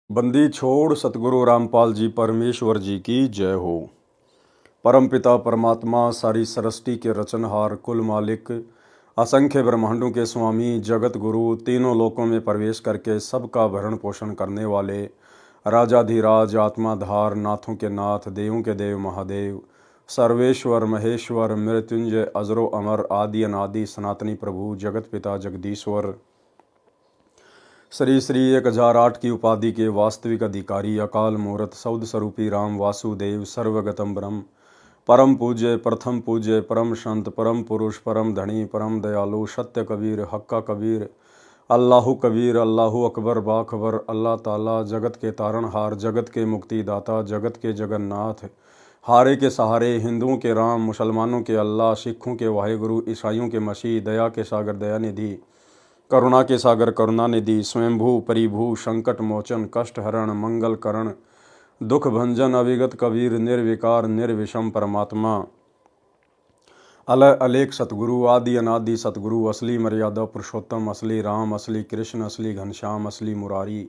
बंदी छोड़ सतगुरु रामपाल जी परमेश्वर जी की जय हो। परमपिता परमात्मा सारी सृष्टि के रचनहार कुल मालिक असंख्य ब्रह्मांडों के स्वामी जगत गुरु तीनों लोकों में प्रवेश करके सबका भरण पोषण करने वाले राजाधिराज आत्माधार नाथों के नाथ देवों के देव महादेव सर्वेश्वर महेश्वर मृत्युंजय अजरो अमर आदि अनादि सनातनी प्रभु जगत पिता जगदीश्वर श्री श्री 1008 की उपाधि के वास्तविक अधिकारी अकाल मूर्त सौद स्वरूपी राम वासुदेव सर्वगतम ब्रह्म परम पूज्य प्रथम पूज्य परम संत परम पुरुष परम धनी परम दयालु सत्य कबीर हक्का कबीर अल्लाहु कबीर अल्लाहु अकबर बाखबर अल्लाह ताला जगत के तारणहार जगत के मुक्तिदाता जगत के जगन्नाथ हारे के सहारे हिंदुओं के राम मुसलमानों के अल्लाह सिखों के वाहेगुरु ईसाइयों के मसीह दया के सागर दयानिधि करुणा के सागर करुणानिधि स्वयंभू परिभू संकट मोचन कष्ट हरण मंगल करण दुख भंजन अविगत कबीर निर्विकार निर्विषम परमात्मा अलय अलेख सतगुरु आदि अनादि सतगुरु असली मर्यादा पुरुषोत्तम असली राम असली कृष्ण असली घनश्याम असली मुरारी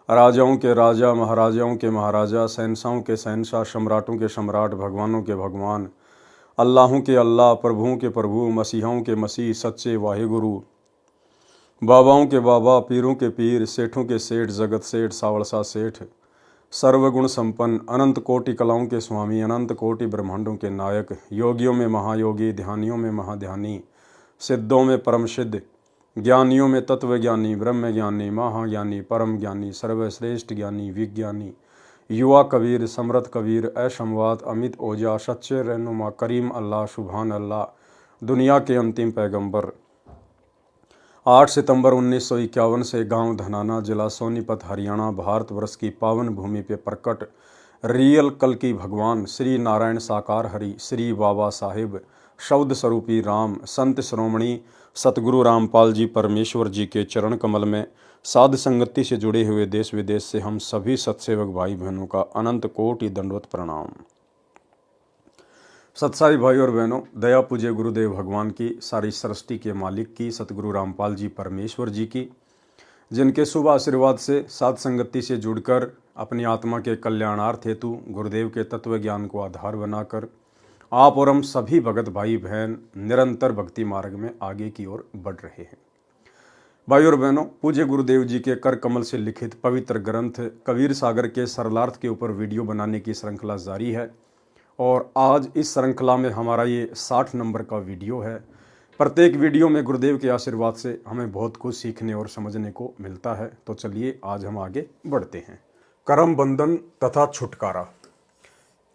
राजाओं के राजा महाराजाओं के महाराजा शहंशाहों के शहंशाह सम्राटों के सम्राट भगवानों के भगवान अल्लाहों के अल्लाह प्रभुओं के प्रभु मसीहाओं के मसीह सच्चे वाहिगुरु बाबाओं के बाबा पीरों के पीर सेठों के सेठ जगत सेठ सावड़सा सेठ सर्वगुण संपन्न अनंत कोटि कलाओं के स्वामी अनंत कोटि ब्रह्मांडों के नायक योगियों में महायोगी ध्यानियों में महाध्यानी सिद्धों में परम सिद्ध ज्ञानियों में तत्वज्ञानी ब्रह्म ज्ञानी महाज्ञानी परम ज्ञानी सर्वश्रेष्ठ ज्ञानी विज्ञानी युवा कबीर समृत कबीर ऐशमवाद अमित ओजा सच्चे रहनुमा करीम अल्लाह सुभान अल्लाह दुनिया के अंतिम पैगंबर 8 सितंबर 1951 से गांव धनाना जिला सोनीपत हरियाणा भारतवर्ष की पावन भूमि पे प्रकट रियल कल की भगवान श्री नारायण साकार हरि श्री बाबा साहिब शब्द स्वरूपी राम संत श्रोमणी सतगुरु रामपाल जी परमेश्वर जी के चरण कमल में साध संगति से जुड़े हुए देश विदेश से हम सभी सत्सेवक भाई बहनों का अनंत कोटि दंडवत प्रणाम। सत्साई भाई और बहनों, दया पूज्य गुरुदेव भगवान की सारी सृष्टि के मालिक की सतगुरु रामपाल जी परमेश्वर जी की, जिनके शुभ आशीर्वाद से साध संगति से जुड़कर अपनी आत्मा के कल्याणार्थ हेतु गुरुदेव के तत्व ज्ञान को आधार बनाकर आप और हम सभी भगत भाई बहन निरंतर भक्ति मार्ग में आगे की ओर बढ़ रहे हैं। भाई और बहनों, पूज्य गुरुदेव जी के कर कमल से लिखित पवित्र ग्रंथ कबीर सागर के सरलार्थ के ऊपर वीडियो बनाने की श्रृंखला जारी है और आज इस श्रृंखला में हमारा ये 60 नंबर का वीडियो है। प्रत्येक वीडियो में गुरुदेव के आशीर्वाद से हमें बहुत कुछ सीखने और समझने को मिलता है। तो चलिए आज हम आगे बढ़ते हैं। कर्म बंधन तथा छुटकारा,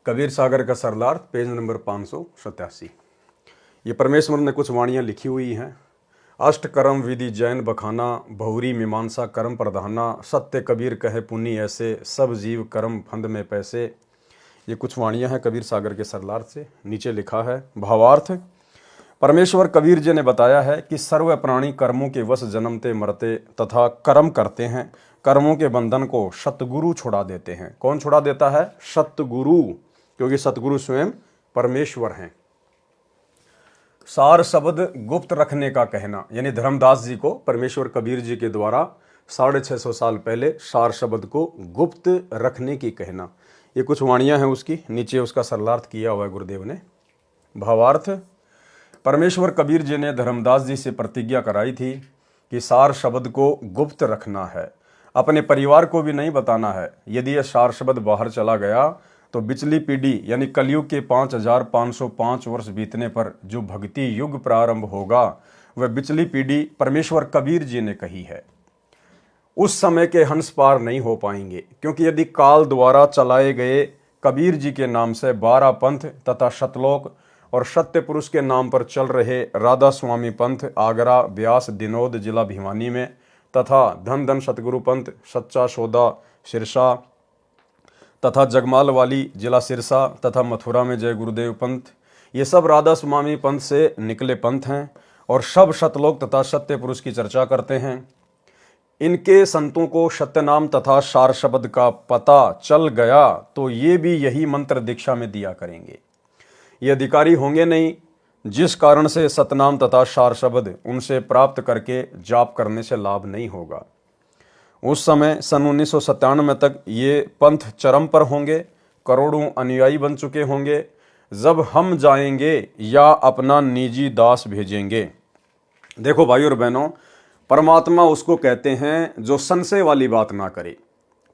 कबीर सागर का सरलार्थ, पेज नंबर 587। ये परमेश्वर ने कुछ वाणियाँ लिखी हुई हैं। अष्ट कर्म विधि जैन बखाना बहुरी मीमांसा कर्म प्रधाना सत्य कबीर कहे पुनि ऐसे सब जीव कर्म फंद में पैसे। ये कुछ वाणियाँ हैं कबीर सागर के सरलार्थ से। नीचे लिखा है भावार्थ। परमेश्वर कबीर जी ने बताया है कि सर्व प्राणी कर्मों के वश जन्मते मरते तथा कर्म करते हैं। कर्मों के बंधन को सतगुरु छुड़ा देते हैं। कौन छुड़ा देता है? सतगुरु, क्योंकि सतगुरु स्वयं परमेश्वर हैं। सार शब्द गुप्त रखने का कहना, यानी धर्मदास जी को परमेश्वर कबीर जी के द्वारा 650 साल पहले सार शब्द को गुप्त रखने की कहना। ये कुछ वाणियाँ हैं उसकी, नीचे उसका सरलार्थ किया हुआ है गुरुदेव ने। भावार्थ। परमेश्वर कबीर जी ने धर्मदास जी से प्रतिज्ञा कराई थी कि सार शब्द को गुप्त रखना है, अपने परिवार को भी नहीं बताना है। यदि यह सार शब्द बाहर चला गया तो बिचली पीढ़ी यानी कलयुग के 5505 वर्ष बीतने पर जो भक्ति युग प्रारंभ होगा वह बिचली पीढ़ी परमेश्वर कबीर जी ने कही है। उस समय के हंस पार नहीं हो पाएंगे, क्योंकि यदि काल द्वारा चलाए गए कबीर जी के नाम से 12 पंथ तथा शतलोक और सत्य पुरुष के नाम पर चल रहे राधा स्वामी पंथ आगरा ब्यास दिनोद जिला भिवानी में तथा धन धन सतगुरु पंथ सच्चा सौदा सिरसा तथा जगमाल वाली जिला सिरसा तथा मथुरा में जय गुरुदेव पंथ, ये सब राधा स्वामी पंथ से निकले पंथ हैं और सब शतलोक तथा सत्य पुरुष की चर्चा करते हैं। इनके संतों को सत्यनाम तथा सार शब्द का पता चल गया तो ये भी यही मंत्र दीक्षा में दिया करेंगे। ये अधिकारी होंगे नहीं, जिस कारण से सतनाम तथा सार शब्द उनसे प्राप्त करके जाप करने से लाभ नहीं होगा। उस समय सन 1997 तक ये पंथ चरम पर होंगे, करोड़ों अनुयायी बन चुके होंगे। जब हम जाएंगे या अपना निजी दास भेजेंगे। देखो भाई और बहनों, परमात्मा उसको कहते हैं जो संशय वाली बात ना करे।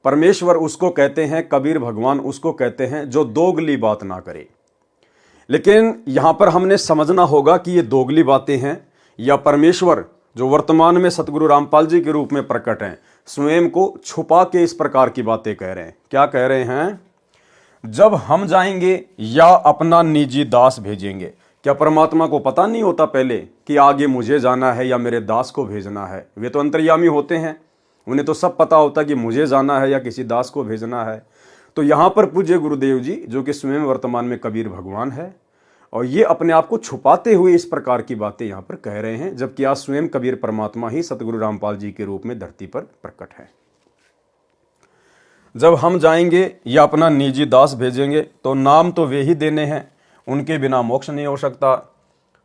परमेश्वर उसको कहते हैं, कबीर भगवान उसको कहते हैं जो दोगली बात ना करे। लेकिन यहां पर हमने समझना होगा कि ये दोगली बातें हैं या परमेश्वर जो वर्तमान में सतगुरु रामपाल जी के रूप में प्रकट हैं, स्वयं को छुपा के इस प्रकार की बातें कह रहे हैं। क्या कह रहे हैं? जब हम जाएंगे या अपना निजी दास भेजेंगे। क्या परमात्मा को पता नहीं होता पहले कि आगे मुझे जाना है या मेरे दास को भेजना है? वे तो अंतर्यामी होते हैं, उन्हें तो सब पता होता है कि मुझे जाना है या किसी दास को भेजना है। तो यहां पर पूज्य गुरुदेव जी जो कि स्वयं वर्तमान में कबीर भगवान है, और ये अपने आप को छुपाते हुए इस प्रकार की बातें यहां पर कह रहे हैं, जबकि आज स्वयं कबीर परमात्मा ही सतगुरु रामपाल जी के रूप में धरती पर प्रकट है। जब हम जाएंगे या अपना निजी दास भेजेंगे तो नाम तो वे ही देने हैं, उनके बिना मोक्ष नहीं हो सकता।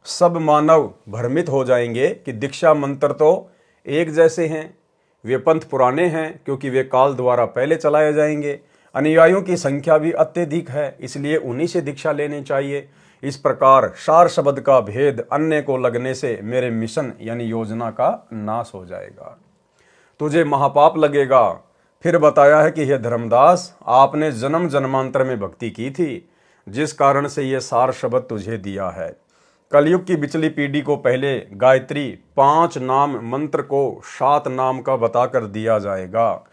सब मानव भ्रमित हो जाएंगे कि दीक्षा मंत्र तो एक जैसे हैं, वे पंथ पुराने हैं क्योंकि वे काल द्वारा पहले चलाए जाएंगे। अनुयायियों की संख्या भी अत्यधिक है, इसलिए उन्हीं से दीक्षा लेनी चाहिए। इस प्रकार सार शब्द का भेद अन्य को लगने से मेरे मिशन यानी योजना का नाश हो जाएगा, तुझे महापाप लगेगा। फिर बताया है कि हे धर्मदास, आपने जन्म जन्मांतर में भक्ति की थी, जिस कारण से यह सार शब्द तुझे दिया है। कलयुग की बिचली पीढ़ी को पहले गायत्री 5 नाम मंत्र को 7 नाम का बताकर दिया जाएगा,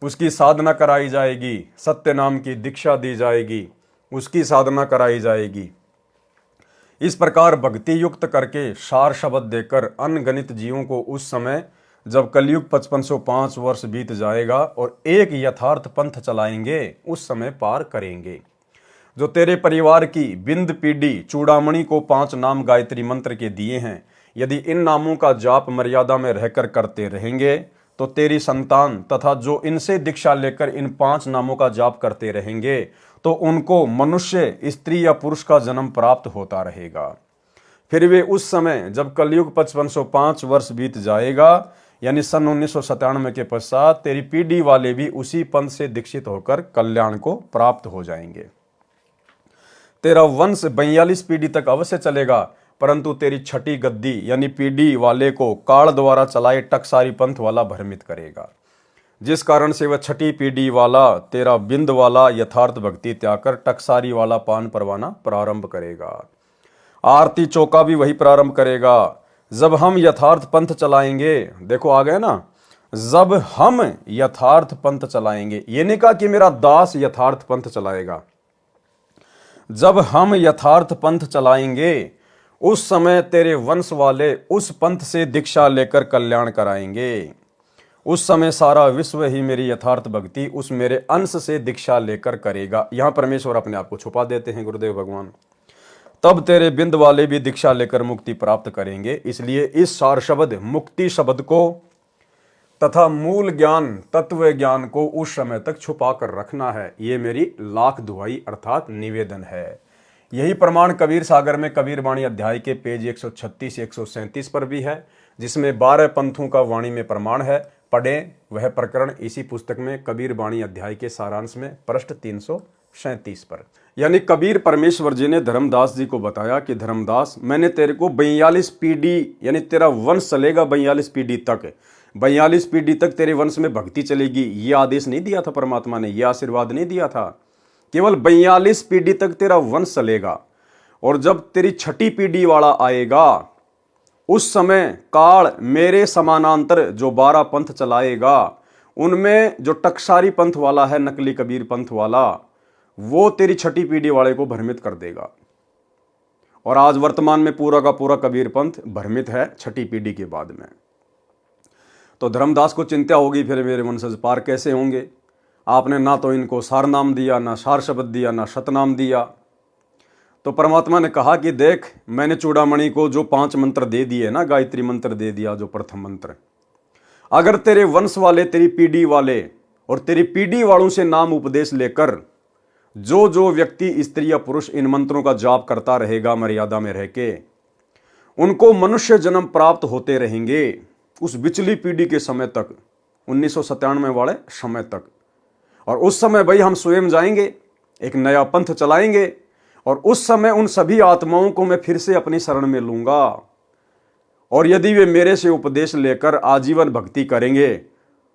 उसकी साधना कराई जाएगी, सत्य नाम की दीक्षा दी जाएगी, उसकी साधना कराई जाएगी। इस प्रकार भक्ति युक्त करके सार शब्द देकर अनगणित जीवों को उस समय जब कलयुग 5505 वर्ष बीत जाएगा और एक यथार्थ पंथ चलाएंगे, उस समय पार करेंगे। जो तेरे परिवार की बिंद पीढ़ी चूड़ामणि को 5 नाम गायत्री मंत्र के दिए हैं, यदि इन नामों का जाप मर्यादा में रहकर करते रहेंगे तो तेरी संतान तथा जो इनसे दीक्षा लेकर इन 5 नामों का जाप करते रहेंगे तो उनको मनुष्य, स्त्री या पुरुष का जन्म प्राप्त होता रहेगा। फिर वे उस समय जब कलयुग 5505 वर्ष बीत जाएगा यानी सन 1997 के पश्चात तेरी पीढ़ी वाले भी उसी पंथ से दीक्षित होकर कल्याण को प्राप्त हो जाएंगे। तेरा वंश 42 पीढ़ी तक अवश्य चलेगा, परंतु तेरी छठी गद्दी यानी पीढ़ी वाले को काल द्वारा चलाए टकसारी पंथ वाला भ्रमित करेगा, जिस कारण से वह छठी पीढ़ी वाला तेरा बिंद वाला यथार्थ भक्ति त्याग कर टकसारी वाला पान परवाना प्रारंभ करेगा। आरती चौका भी वही प्रारंभ करेगा। जब हम यथार्थ पंथ चलाएंगे, देखो आ गए ना, जब हम यथार्थ पंथ चलाएंगे, ये नहीं कहा कि मेरा दास यथार्थ पंथ चलाएगा। जब हम यथार्थ पंथ चलाएंगे उस समय तेरे वंश वाले उस पंथ से दीक्षा लेकर कल्याण कराएंगे। उस समय सारा विश्व ही मेरी यथार्थ भक्ति उस मेरे अंश से दीक्षा लेकर करेगा। यहां परमेश्वर अपने आप को छुपा देते हैं गुरुदेव भगवान। तब तेरे बिंद वाले भी दीक्षा लेकर मुक्ति प्राप्त करेंगे। इसलिए इस सार शब्द मुक्ति शब्द को तथा मूल ज्ञान तत्व ज्ञान को उस समय तक छुपा कर रखना है। ये मेरी लाख दुहाई अर्थात निवेदन है। यही प्रमाण कबीर सागर में कबीर वाणी अध्याय के पेज 136 137 पर भी है, जिसमें 12 पंथों का वाणी में प्रमाण है। पढ़ें वह प्रकरण इसी पुस्तक में कबीर वाणी अध्याय के सारांश में पृष्ठ 337 पर। यानी कबीर परमेश्वर जी ने धर्मदास जी को बताया कि धर्मदास, मैंने तेरे को 42 पीढ़ी यानी तेरा वंश चलेगा 42 पीढ़ी तक, 42 पीढ़ी तक तेरे वंश में भक्ति चलेगी। ये आदेश नहीं दिया था परमात्मा ने, यह आशीर्वाद नहीं दिया था। केवल 42 पीढ़ी तक तेरा वंश चलेगा, और जब तेरी छठी पीढ़ी वाला आएगा उस समय काल मेरे समानांतर जो 12 पंथ चलाएगा, उनमें जो टकसारी पंथ वाला है, नकली कबीर पंथ वाला, वो तेरी छठी पीढ़ी वाले को भ्रमित कर देगा। और आज वर्तमान में पूरा का पूरा कबीर पंथ भ्रमित है छठी पीढ़ी के बाद में। तो धर्मदास को चिंता होगी, फिर मेरे वंशज पार कैसे होंगे? आपने ना तो इनको सार नाम दिया, ना सार शब्द दिया, ना सतनाम दिया। तो परमात्मा ने कहा कि देख, मैंने चूड़ामणि को जो 5 मंत्र दे दिए ना, गायत्री मंत्र दे दिया जो प्रथम मंत्र, अगर तेरे वंश वाले, तेरी पीढ़ी वाले और तेरी पीढ़ी वालों से नाम उपदेश लेकर जो जो व्यक्ति स्त्री या पुरुष इन मंत्रों का जाप करता रहेगा मर्यादा में रह के, उनको मनुष्य जन्म प्राप्त होते रहेंगे उस बिचली पीढ़ी के समय तक। 1997 वाले समय तक। और उस समय भाई हम स्वयं जाएंगे, एक नया पंथ चलाएंगे, और उस समय उन सभी आत्माओं को मैं फिर से अपनी शरण में लूंगा। और यदि वे मेरे से उपदेश लेकर आजीवन भक्ति करेंगे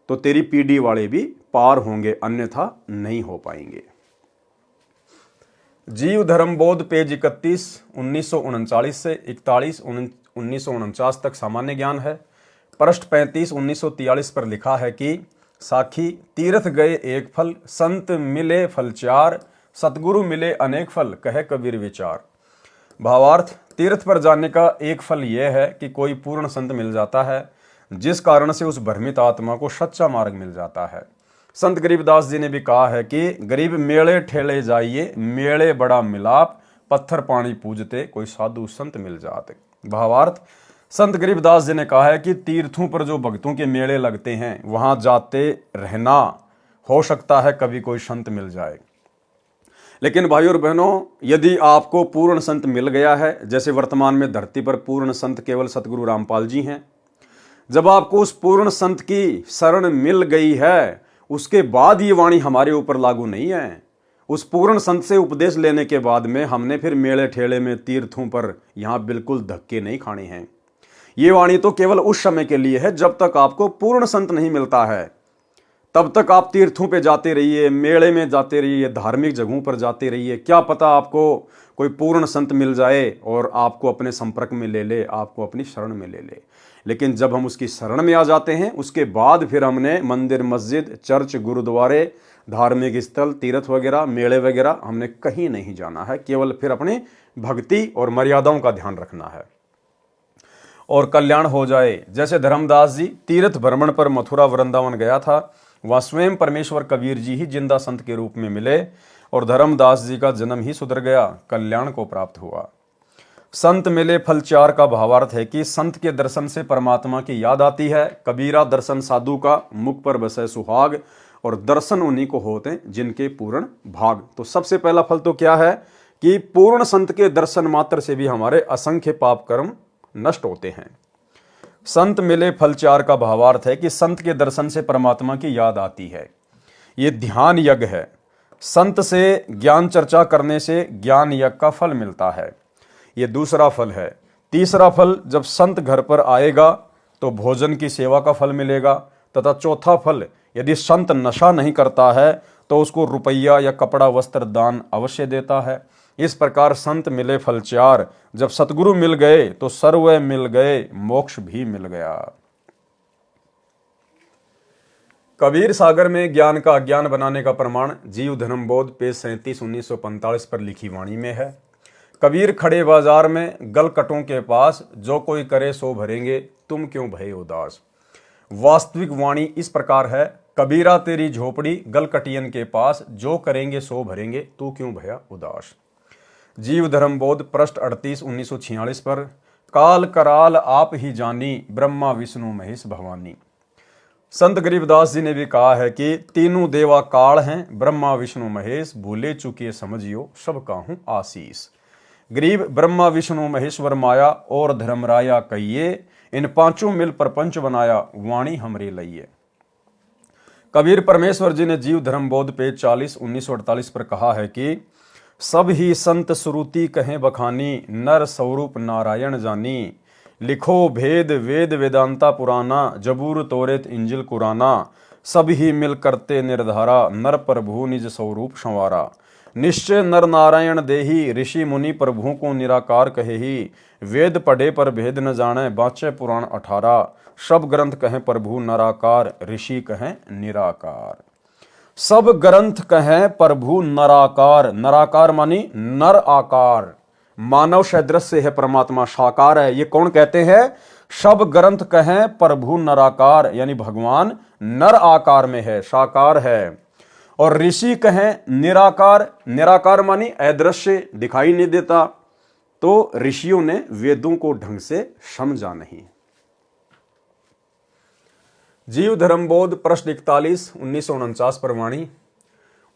तो तेरी पीढ़ी वाले भी पार होंगे, अन्यथा नहीं हो पाएंगे। जीव धर्म बोध पेज 31, 1939 से 41, 1949 तक सामान्य ज्ञान है। पृष्ठ 35, 1943 पर लिखा है कि साखी तीर्थ गए एक फल, संत मिले फल चार, सतगुरु मिले अनेक फल, कहे कबीर विचार। भावार्थ, तीर्थ पर जाने का एक फल यह है कि कोई पूर्ण संत मिल जाता है, जिस कारण से उस भ्रमित आत्मा को सच्चा मार्ग मिल जाता है। संत गरीबदास जी ने भी कहा है कि गरीब मेले ठेले जाइए, मेले बड़ा मिलाप, पत्थर पानी पूजते कोई साधु संत मिल जाते। भावार्थ, संत गरीबदास जी ने कहा है कि तीर्थों पर जो भक्तों के मेले लगते हैं वहां जाते रहना, हो सकता है कभी कोई संत मिल जाए। लेकिन भाइयों और बहनों, यदि आपको पूर्ण संत मिल गया है, जैसे वर्तमान में धरती पर पूर्ण संत केवल सतगुरु रामपाल जी हैं, जब आपको उस पूर्ण संत की शरण मिल गई है, उसके बाद ये वाणी हमारे ऊपर लागू नहीं है। उस पूर्ण संत से उपदेश लेने के बाद में हमने फिर मेले ठेले में, तीर्थों पर यहां बिल्कुल धक्के नहीं खाने हैं। ये वाणी तो केवल उस समय के लिए है जब तक आपको पूर्ण संत नहीं मिलता है। तब तक आप तीर्थों पे जाते रहिए, मेले में जाते रहिए, धार्मिक जगहों पर जाते रहिए। क्या पता आपको कोई पूर्ण संत मिल जाए और आपको अपने संपर्क में ले ले, आपको अपनी शरण में ले ले। लेकिन जब हम उसकी शरण में आ जाते हैं, उसके बाद फिर हमने मंदिर, मस्जिद, चर्च, गुरुद्वारे, धार्मिक स्थल, तीर्थ वगैरह, मेले वगैरह हमने कहीं नहीं जाना है। केवल फिर अपनी भक्ति और मर्यादाओं का ध्यान रखना है और कल्याण हो जाए। जैसे धर्मदास जी तीर्थ भ्रमण पर मथुरा वृंदावन गया था, वहां स्वयं परमेश्वर कबीर जी ही जिंदा संत के रूप में मिले और धर्मदास जी का जन्म ही सुधर गया, कल्याण को प्राप्त हुआ। संत मिले फल चार का भावार्थ है कि संत के दर्शन से परमात्मा की याद आती है। कबीरा दर्शन साधु का, मुख पर बसे सुहाग, और दर्शन उन्हीं को होते हैं जिनके पूर्ण भाग। तो सबसे पहला फल तो क्या है कि पूर्ण संत के दर्शन मात्र से भी हमारे असंख्य पाप कर्म नष्ट होते हैं। संत मिले फल चार का भावार्थ है कि संत के दर्शन से परमात्मा की याद आती है। ये ध्यान यज्ञ है। संत से ज्ञान चर्चा करने से ज्ञान यज्ञ का फल मिलता है। ये दूसरा फल है। तीसरा फल, जब संत घर पर आएगा तो भोजन की सेवा का फल मिलेगा। तथा चौथा फल, यदि संत नशा नहीं करता है तो उसको रुपया या कपड़ा वस्त्र दान अवश्य देता है। इस प्रकार संत मिले फल चार, जब सतगुरु मिल गए तो सर्व मिल गए, मोक्ष भी मिल गया। कबीर सागर में ज्ञान का अज्ञान बनाने का प्रमाण जीव धर्म बोध पेज 37, 1945 पर लिखी वाणी में है। कबीर खड़े बाजार में गलकटों के पास, जो कोई करे सो भरेंगे, तुम क्यों भये उदास। वास्तविक वाणी इस प्रकार है, कबीरा तेरी झोपड़ी गलकटियन के पास, जो करेंगे सो भरेंगे, तू क्यों भया उदास। जीव धर्म बोध पृष्ठ 38, 1946 पर, काल कराल आप ही जानी, ब्रह्मा विष्णु महेश भवानी। संत गरीबदास जी ने भी कहा है कि तीनों देवा काल हैं, ब्रह्मा विष्णु महेश, भूले चुके समझियो सबका हूं आशीष। गरीब ब्रह्मा विष्णु महेश्वर माया और धर्मराया कहिए, इन पांचों मिल प्रपंच बनाया, वाणी हमरे लइए। कबीर परमेश्वर जी ने जीव धर्म बोध पेज 40, 1948 पर कहा है कि सब ही संत श्रुति कहें बखानी, नर स्वरूप नारायण जानी। लिखो भेद वेद वेदांता पुराना, जबूर तोरेत इंजिल कुराना। सब ही मिल करते निर्धारा, नर प्रभु निज स्वरूप संवारा। निश्चय नर नारायण देही, ऋषि मुनि प्रभु को निराकार कहे ही। वेद पढ़े पर भेद न जाने, बाँचे पुराण 18। सब ग्रंथ कहें प्रभु नराकार, ऋषि कहें निराकार। सब ग्रंथ कहें प्रभु नराकार, नराकार मानी नर आकार, मानव सदृश से है परमात्मा, साकार है। ये कौन कहते हैं? सब ग्रंथ कहें प्रभु नराकार, यानी भगवान नर आकार में है, साकार है। और ऋषि कहें निराकार, निराकार मानी अदृश्य, दिखाई नहीं देता। तो ऋषियों ने वेदों को ढंग से समझा नहीं। जीव धर्म बोध पृष्ठ 41, 1949 पर वाणी,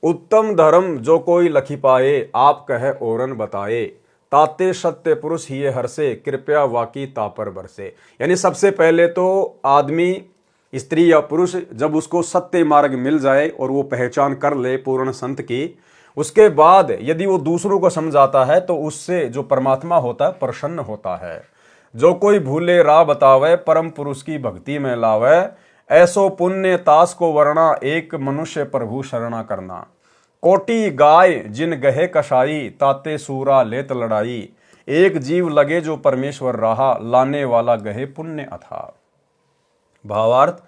उत्तम धर्म जो कोई लखी पाए, आप कहे औरन बताए। ताते सत्य पुरुष ही हर से, कृपया वाकी तापर बरसे। यानी सबसे पहले तो आदमी स्त्री या पुरुष जब उसको सत्य मार्ग मिल जाए और वो पहचान कर ले पूर्ण संत की, उसके बाद यदि वो दूसरों को समझाता है तो उससे जो परमात्मा होता है प्रसन्न होता है। जो कोई भूले राह बतावे, परम पुरुष की भक्ति में लावे, ऐसो पुण्य तास को वर्णा, एक मनुष्य प्रभु शरणा करना। कोटि गाय जिन गहे कसाई, ताते सूरा लेत लड़ाई, एक जीव लगे जो परमेश्वर रहा, लाने वाला गहे पुण्य अथा। भावार्थ,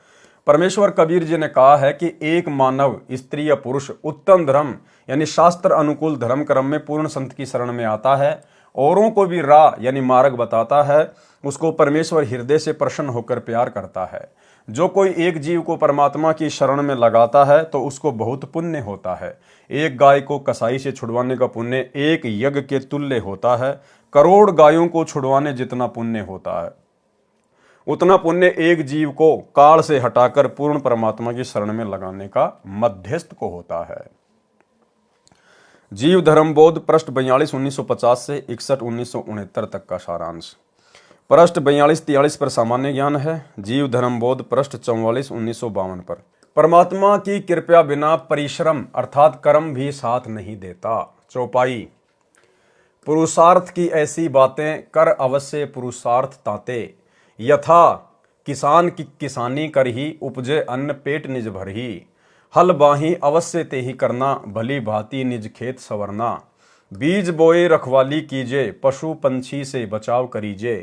परमेश्वर कबीर जी ने कहा है कि एक मानव, स्त्री या पुरुष उत्तम धर्म यानी शास्त्र अनुकूल धर्म क्रम में पूर्ण संत की शरण में आता है, औरों को भी राह यानी मार्ग बताता है, उसको परमेश्वर हृदय से प्रसन्न होकर प्यार करता है। जो कोई एक जीव को परमात्मा की शरण में लगाता है तो उसको बहुत पुण्य होता है। एक गाय को कसाई से छुड़वाने का पुण्य एक यज्ञ के तुल्य होता है। करोड़ गायों को छुड़वाने जितना पुण्य होता है, उतना पुण्य एक जीव को काल से हटाकर पूर्ण परमात्मा की शरण में लगाने का मध्यस्थ को होता है। जीव धर्म बोध, पृष्ठ 42 1950 से 61 1969 तक का सारांश। पृष्ठ 42-43 पर सामान्य ज्ञान है। जीव धर्म बोध, पृष्ठ 44 1952 पर। परमात्मा की कृपा बिना परिश्रम अर्थात कर्म भी साथ नहीं देता। चौपाई। पुरुषार्थ की ऐसी बातें कर अवश्य पुरुषार्थ ताते, यथा किसान की किसानी कर ही, उपजे अन्न पेट निज भर ही। हल बाही अवश्य ते ही करना, भली भांति निज खेत संवरना। बीज बोए रखवाली कीजे, पशु पंछी से बचाव करीजे।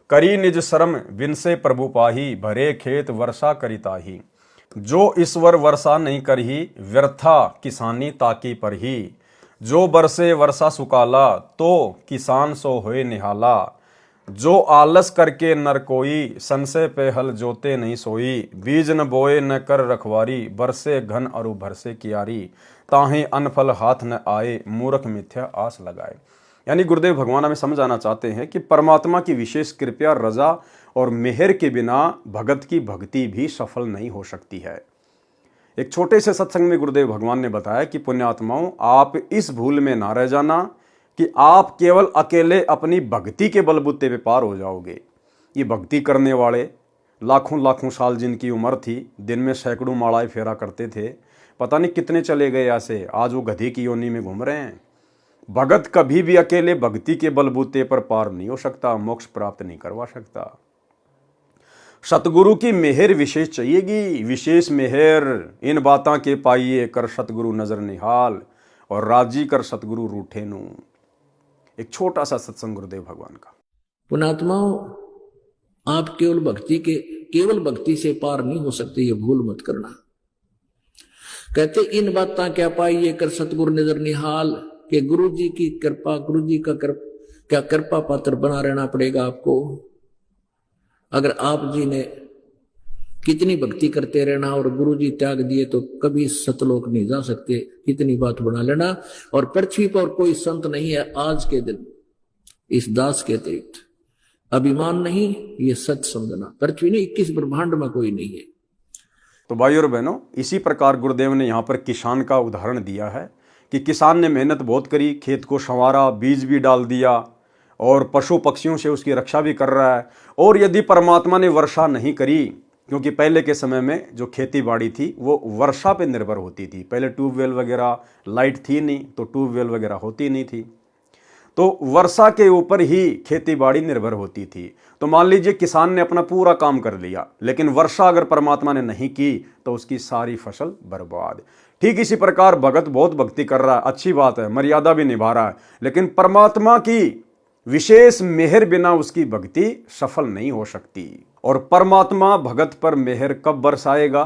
करी निज श्रम विनसे प्रभु पाही, भरे खेत वर्षा करिताही। जो ईश्वर वर्षा नहीं करही, व्यर्था किसानी ताकी पर ही। जो बरसे वर्षा सुकाला, तो किसान सो होए निहाला। जो आलस करके नर कोई, संशय पे हल जोते नहीं सोई। बीज न बोए न कर रखवारी, बरसे घन अरु भरसे कियारी। ताहे अनफल हाथ न आए, मूर्ख मिथ्या आस लगाए। यानी गुरुदेव भगवान हमें समझाना चाहते हैं कि परमात्मा की विशेष कृपा, रजा और मेहर के बिना भगत की भक्ति भी सफल नहीं हो सकती है। एक छोटे से सत्संग में गुरुदेव भगवान ने बताया कि पुण्यात्माओं, आप इस भूल में ना रह जाना कि आप केवल अकेले अपनी भक्ति के बलबूते पे पार हो जाओगे। ये भक्ति करने वाले लाखों लाखों साल जिनकी उम्र थी, दिन में सैकड़ों मालाएं फेरा करते थे, पता नहीं कितने चले गए ऐसे, आज वो गधे की योनि में घूम रहे हैं। भगत कभी भी अकेले भक्ति के बलबूते पर पार नहीं हो सकता, मोक्ष प्राप्त नहीं करवा सकता। सतगुरु की मेहर विशेष चाहिएगी, विशेष मेहर। इन बातां के पाइए कर सतगुरु नजर निहाल, और राजी कर सतगुरु रूठे नू। एक छोटा सा सत्संग गुरुदेव भगवान का। पुणात्माओं, आप केवल भक्ति से पार नहीं हो सकते, ये भूल मत करना। कहते इन बातां क्या पाइए कर सतगुरु नजर निहाल, के गुरु जी की कृपा, गुरु जी का क्या कृपा पात्र बना रहना पड़ेगा आपको। अगर आप जी ने कितनी भक्ति करते रहना और गुरु जी त्याग दिए तो कभी सतलोक नहीं जा सकते, इतनी बात बना लेना। और पृथ्वी पर कोई संत नहीं है आज के दिन इस दास के अतिरिक्त। अभिमान नहीं, ये सच समझना। पृथ्वी ने 21 ब्रह्मांड में कोई नहीं है। तो भाई और बहनों, इसी प्रकार गुरुदेव ने यहाँ पर किसान का उदाहरण दिया है कि किसान ने मेहनत बहुत करी, खेत को संवारा, बीज भी डाल दिया और पशु पक्षियों से उसकी रक्षा भी कर रहा है। और यदि परमात्मा ने वर्षा नहीं करी, क्योंकि पहले के समय में जो खेती बाड़ी थी वो वर्षा पे निर्भर होती थी, पहले ट्यूबवेल वगैरह लाइट थी नहीं, तो ट्यूबवेल वगैरह होती नहीं थी, तो वर्षा के ऊपर ही खेती बाड़ी निर्भर होती थी। तो मान लीजिए किसान ने अपना पूरा काम कर लिया, लेकिन वर्षा अगर परमात्मा ने नहीं की तो उसकी सारी फसल बर्बाद। ठीक इसी प्रकार भगत बहुत भक्ति कर रहा है, अच्छी बात है, मर्यादा भी निभा रहा है, लेकिन परमात्मा की विशेष मेहर बिना उसकी भक्ति सफल नहीं हो सकती। और परमात्मा भगत पर मेहर कब बरसाएगा,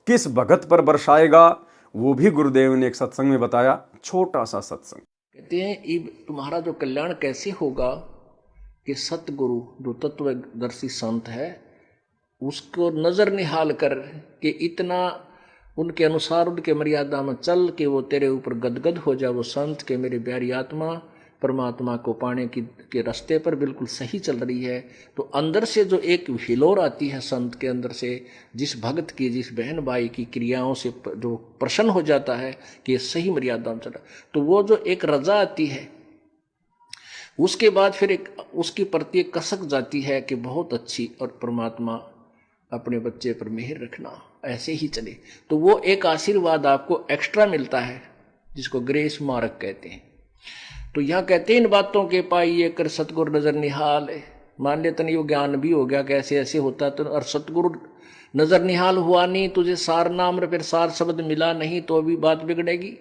किस भगत पर बरसाएगा, वो भी गुरुदेव ने एक सत्संग में बताया, छोटा सा सत्संग। कहते हैं तुम्हारा जो कल्याण कैसे होगा कि सतगुरु जो तत्वदर्शी संत है उसको नजर निहाल कर के इतना उनके अनुसार उनके मर्यादा में चल के वो तेरे ऊपर गदगद हो जाए। वो संत के मेरी प्यारी आत्मा परमात्मा को पाने के रास्ते पर बिल्कुल सही चल रही है। तो अंदर से जो एक हिलोर आती है संत के अंदर से, जिस भक्त की, जिस बहन भाई की क्रियाओं से जो प्रसन्न हो जाता है कि ये सही मर्यादा में चला, तो वो जो एक रजा आती है उसके बाद फिर एक उसके प्रति एक कसक जाती है कि बहुत अच्छी। और परमात्मा अपने बच्चे पर मेहर रखना, ऐसे ही चले। तो वो एक आशीर्वाद आपको एक्स्ट्रा मिलता है जिसको ग्रेस मार्क कहते हैं। तो यहां कहते हैं इन बातों के पाइए कर सतगुरु नजर निहाल। मान ले तनी वो ज्ञान भी हो गया कैसे ऐसे होता तो, और सतगुरु नजर निहाल हुआ नहीं, तुझे सार नाम फिर सार शब्द मिला नहीं तो अभी बात बिगड़ेगी।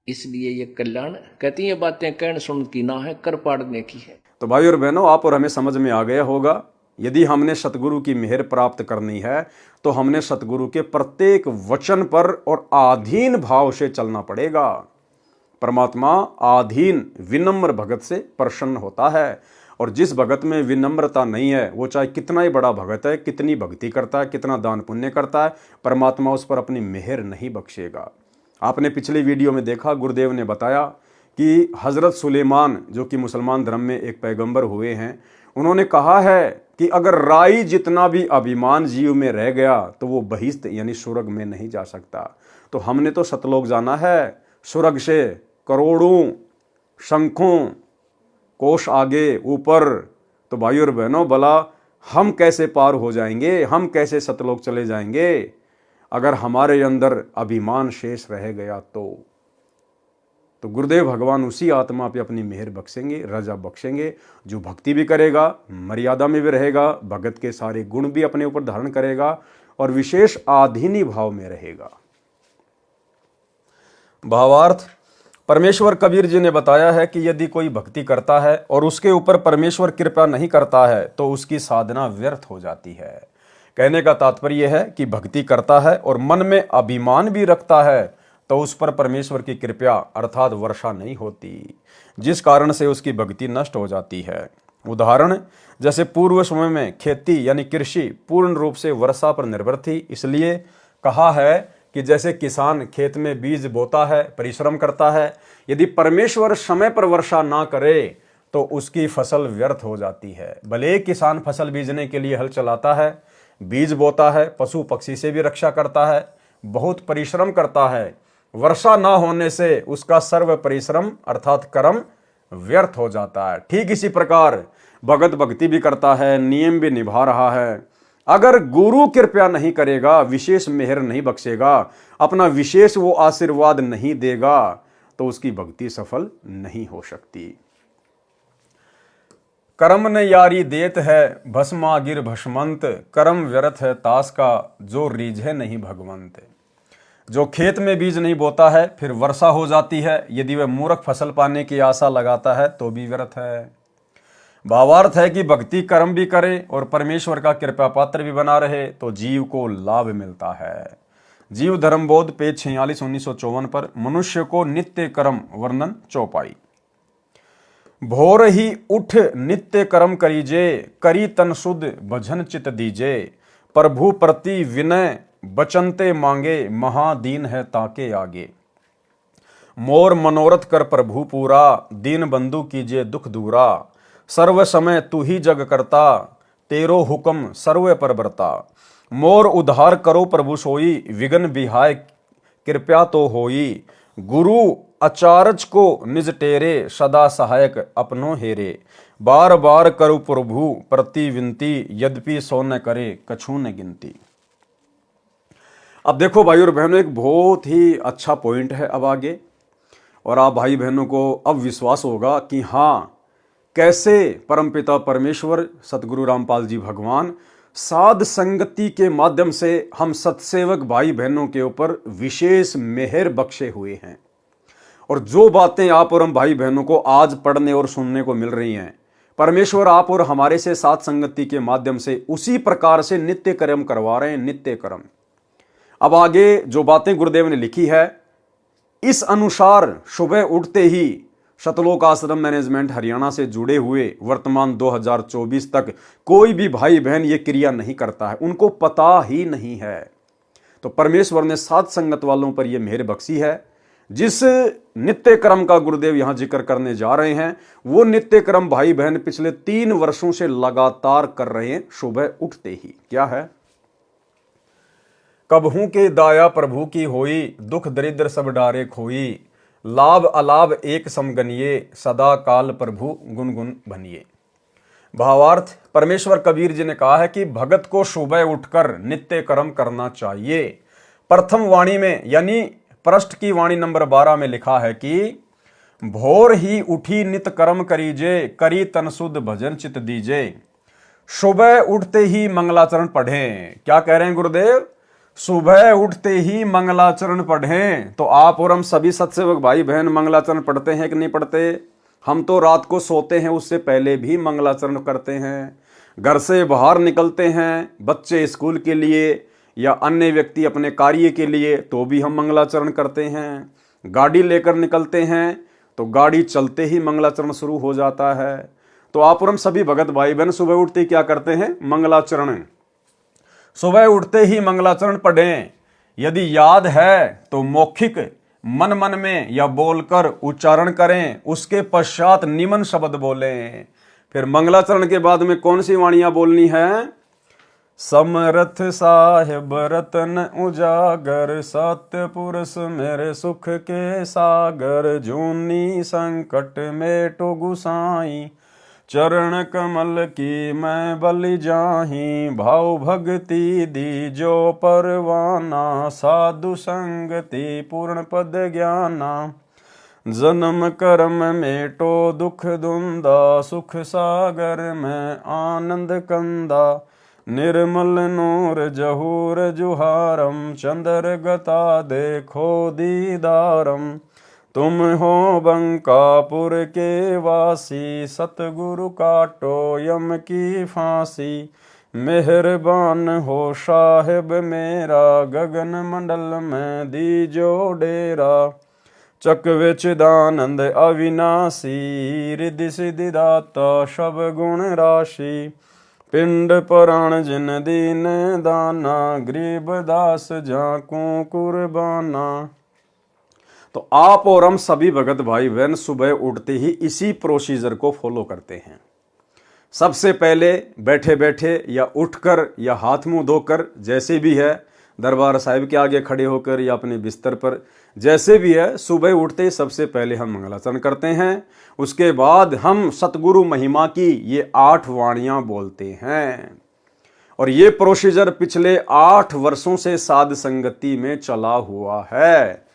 इसलिए ये कल्याण कहती है, ये बातें कहने सुन की ना है, कर पाड़ने की है। तो भाई और बहनों, आप और हमें समझ में आ गया होगा, यदि हमने सतगुरु की मेहर प्राप्त करनी है तो हमने सतगुरु के प्रत्येक वचन पर और आधीन भाव से चलना पड़ेगा। परमात्मा आधीन विनम्र भगत से प्रसन्न होता है, और जिस भगत में विनम्रता नहीं है, वो चाहे कितना ही बड़ा भगत है, कितनी भक्ति करता है, कितना दान पुण्य करता है, परमात्मा उस पर अपनी मेहर नहीं बख्शेगा। आपने पिछली वीडियो में देखा, गुरुदेव ने बताया कि हज़रत सुलेमान जो कि मुसलमान धर्म में एक पैगंबर हुए हैं, उन्होंने कहा है कि अगर राई जितना भी अभिमान जीव में रह गया तो वो बहिश्त यानी स्वर्ग में नहीं जा सकता। तो हमने तो सतलोक जाना है, स्वर्ग से करोड़ों शंखों कोष आगे ऊपर। तो भाई और बहनों, भला हम कैसे पार हो जाएंगे, हम कैसे सतलोक चले जाएंगे अगर हमारे अंदर अभिमान शेष रह गया तो गुरुदेव भगवान उसी आत्मा पे अपनी मेहर बख्शेंगे, रजा बख्शेंगे जो भक्ति भी करेगा, मर्यादा में भी रहेगा, भगत के सारे गुण भी अपने ऊपर धारण करेगा और विशेष आधीनी भाव में रहेगा। भावार्थ, परमेश्वर कबीर जी ने बताया है कि यदि कोई भक्ति करता है और उसके ऊपर परमेश्वर कृपा नहीं करता है तो उसकी साधना व्यर्थ हो जाती है। कहने का तात्पर्य है कि भक्ति करता है और मन में अभिमान भी रखता है तो उस पर परमेश्वर की कृपा अर्थात वर्षा नहीं होती, जिस कारण से उसकी भक्ति नष्ट हो जाती है। उदाहरण, जैसे पूर्व समय में खेती यानी कृषि पूर्ण रूप से वर्षा पर निर्भर थी, इसलिए कहा है कि जैसे किसान खेत में बीज बोता है, परिश्रम करता है, यदि परमेश्वर समय पर वर्षा ना करे तो उसकी फसल व्यर्थ हो जाती है। भले किसान फसल बीजने के लिए हल चलाता है, बीज बोता है, पशु पक्षी से भी रक्षा करता है, बहुत परिश्रम करता है, वर्षा ना होने से उसका सर्व परिश्रम अर्थात कर्म व्यर्थ हो जाता है। ठीक इसी प्रकार भगत भक्ति भी करता है, नियम भी निभा रहा है, अगर गुरु कृपया नहीं करेगा, विशेष मेहर नहीं बख्शेगा, अपना विशेष वो आशीर्वाद नहीं देगा तो उसकी भक्ति सफल नहीं हो सकती। कर्म न यारी देत है भस्मा गिर भस्मंत, कर्म व्यर्थ है तास का जो रीझे नहीं भगवंत। जो खेत में बीज नहीं बोता है फिर वर्षा हो जाती है, यदि वह मूर्ख फसल पाने की आशा लगाता है तो भी व्यर्थ है। भावार्थ है कि भक्ति कर्म भी करे और परमेश्वर का कृपा पात्र भी बना रहे तो जीव को लाभ मिलता है। जीव धर्मबोध पेज 46 1954 पर मनुष्य को नित्य कर्म वर्णन चौपाई। भोर ही उठ नित्य कर्म करीजे, करी तन शुद्ध भजन चित दीजे। प्रभु प्रति विनय बचनते मांगे, महादीन है ताके आगे। मोर मनोरथ कर प्रभु पूरा, दीन बंधु कीजिए दुख दूरा। सर्व समय तू ही जग करता, तेरो हुक्म सर्व पर बरता। मोर उद्धार करो प्रभु सोई, विघ्न बिहाय कृपया तो होई। गुरु अचारज को निज टेरे, सदा सहायक अपनो हेरे। बार बार करो प्रभु प्रति विनती, यद्यपि सो न करे कछु न गिनती। अब देखो भाई और बहनों, एक बहुत ही अच्छा पॉइंट है अब आगे, और आप भाई बहनों को अब विश्वास होगा कि हाँ, कैसे परमपिता परमेश्वर सतगुरु रामपाल जी भगवान साध संगति के माध्यम से हम सत्सेवक भाई बहनों के ऊपर विशेष मेहर बख्शे हुए हैं। और जो बातें आप और हम भाई बहनों को आज पढ़ने और सुनने को मिल रही हैं, परमेश्वर आप और हमारे से साध संगति के माध्यम से उसी प्रकार से नित्य कर्म करवा रहे हैं, नित्य कर्म। अब आगे जो बातें गुरुदेव ने लिखी है, इस अनुसार सुबह उठते ही सतलोक आश्रम मैनेजमेंट हरियाणा से जुड़े हुए वर्तमान 2024 तक कोई भी भाई बहन ये क्रिया नहीं करता है, उनको पता ही नहीं है। तो परमेश्वर ने साध संगत वालों पर यह मेहर बख्शी है। जिस नित्य कर्म का गुरुदेव यहां जिक्र करने जा रहे हैं, वो नित्य कर्म भाई बहन पिछले 3 वर्षों से लगातार कर रहे हैं सुबह उठते ही। क्या है? कबहू के दाया प्रभु की होई, दुख दरिद्र सब डारे खोई। लाभ अलाभ एक समगनिये, सदा काल प्रभु गुनगुन बनिए। भावार्थ, परमेश्वर कबीर जी ने कहा है कि भगत को सुबह उठकर नित्य कर्म करना चाहिए। प्रथम वाणी में यानी पृष्ठ की वाणी नंबर 12 में लिखा है कि भोर ही उठी नित कर्म करीजे, करी तन शुद्ध भजन चित दीजे। सुबह उठते ही मंगलाचरण पढ़ें। क्या कह रहे हैं गुरुदेव? सुबह उठते ही मंगलाचरण पढ़ें। तो आप और हम सभी सत्सेवक भाई बहन मंगलाचरण पढ़ते हैं कि नहीं पढ़ते? हम तो रात को सोते हैं उससे पहले भी मंगलाचरण करते हैं। घर से बाहर निकलते हैं बच्चे स्कूल के लिए या अन्य व्यक्ति अपने कार्य के लिए तो भी हम मंगलाचरण करते हैं। गाड़ी लेकर निकलते हैं तो गाड़ी चलते ही मंगलाचरण शुरू हो जाता है। तो आप और हम सभी भगत भाई बहन सुबह उठते ही क्या करते हैं? मंगलाचरण। सुबह उठते ही मंगलाचरण पढ़ें। यदि याद है तो मौखिक मन मन में या बोलकर उच्चारण करें, उसके पश्चात निमन शब्द बोलें। फिर मंगलाचरण के बाद में कौन सी वाणियां बोलनी है? समरथ साहिब रतन उजागर, सत्य पुरुष मेरे सुख के सागर, जूनी संकट मेटो गुसाई, चरण कमल की मैं बलि जाही, भाव भक्ति दी जो परवाना, साधु संगति पूर्ण पद ज्ञाना, जन्म कर्म मेटो दुख दुंदा, सुख सागर में आनंद कंदा, निर्मल नूर जहूर जुहारम, चंद्र गता देखो दीदारम, तुम हो बंकापुर के वासी, सतगुरु काटो यम की फांसी, मेहरबान हो साहिब मेरा, गगन मंडल में दीजो डेरा, चकवे चिदानंद अविनाशी, रिद्धि सिद्धि दाता सब गुण राशि, पिंड पुराण जिन दीन दाना, गरीब दास जाकू कुर्बाना। तो आप और हम सभी भगत भाई बहन सुबह उठते ही इसी प्रोसीजर को फॉलो करते हैं। सबसे पहले बैठे बैठे या उठकर या हाथ मुंह धोकर, जैसे भी है, दरबार साहिब के आगे खड़े होकर या अपने बिस्तर पर, जैसे भी है, सुबह उठते ही सबसे पहले हम मंगलाचरण करते हैं। उसके बाद हम सतगुरु महिमा की ये 8 वाणियां बोलते हैं। और ये प्रोसीजर पिछले 8 वर्षों से साध संगति में चला हुआ है।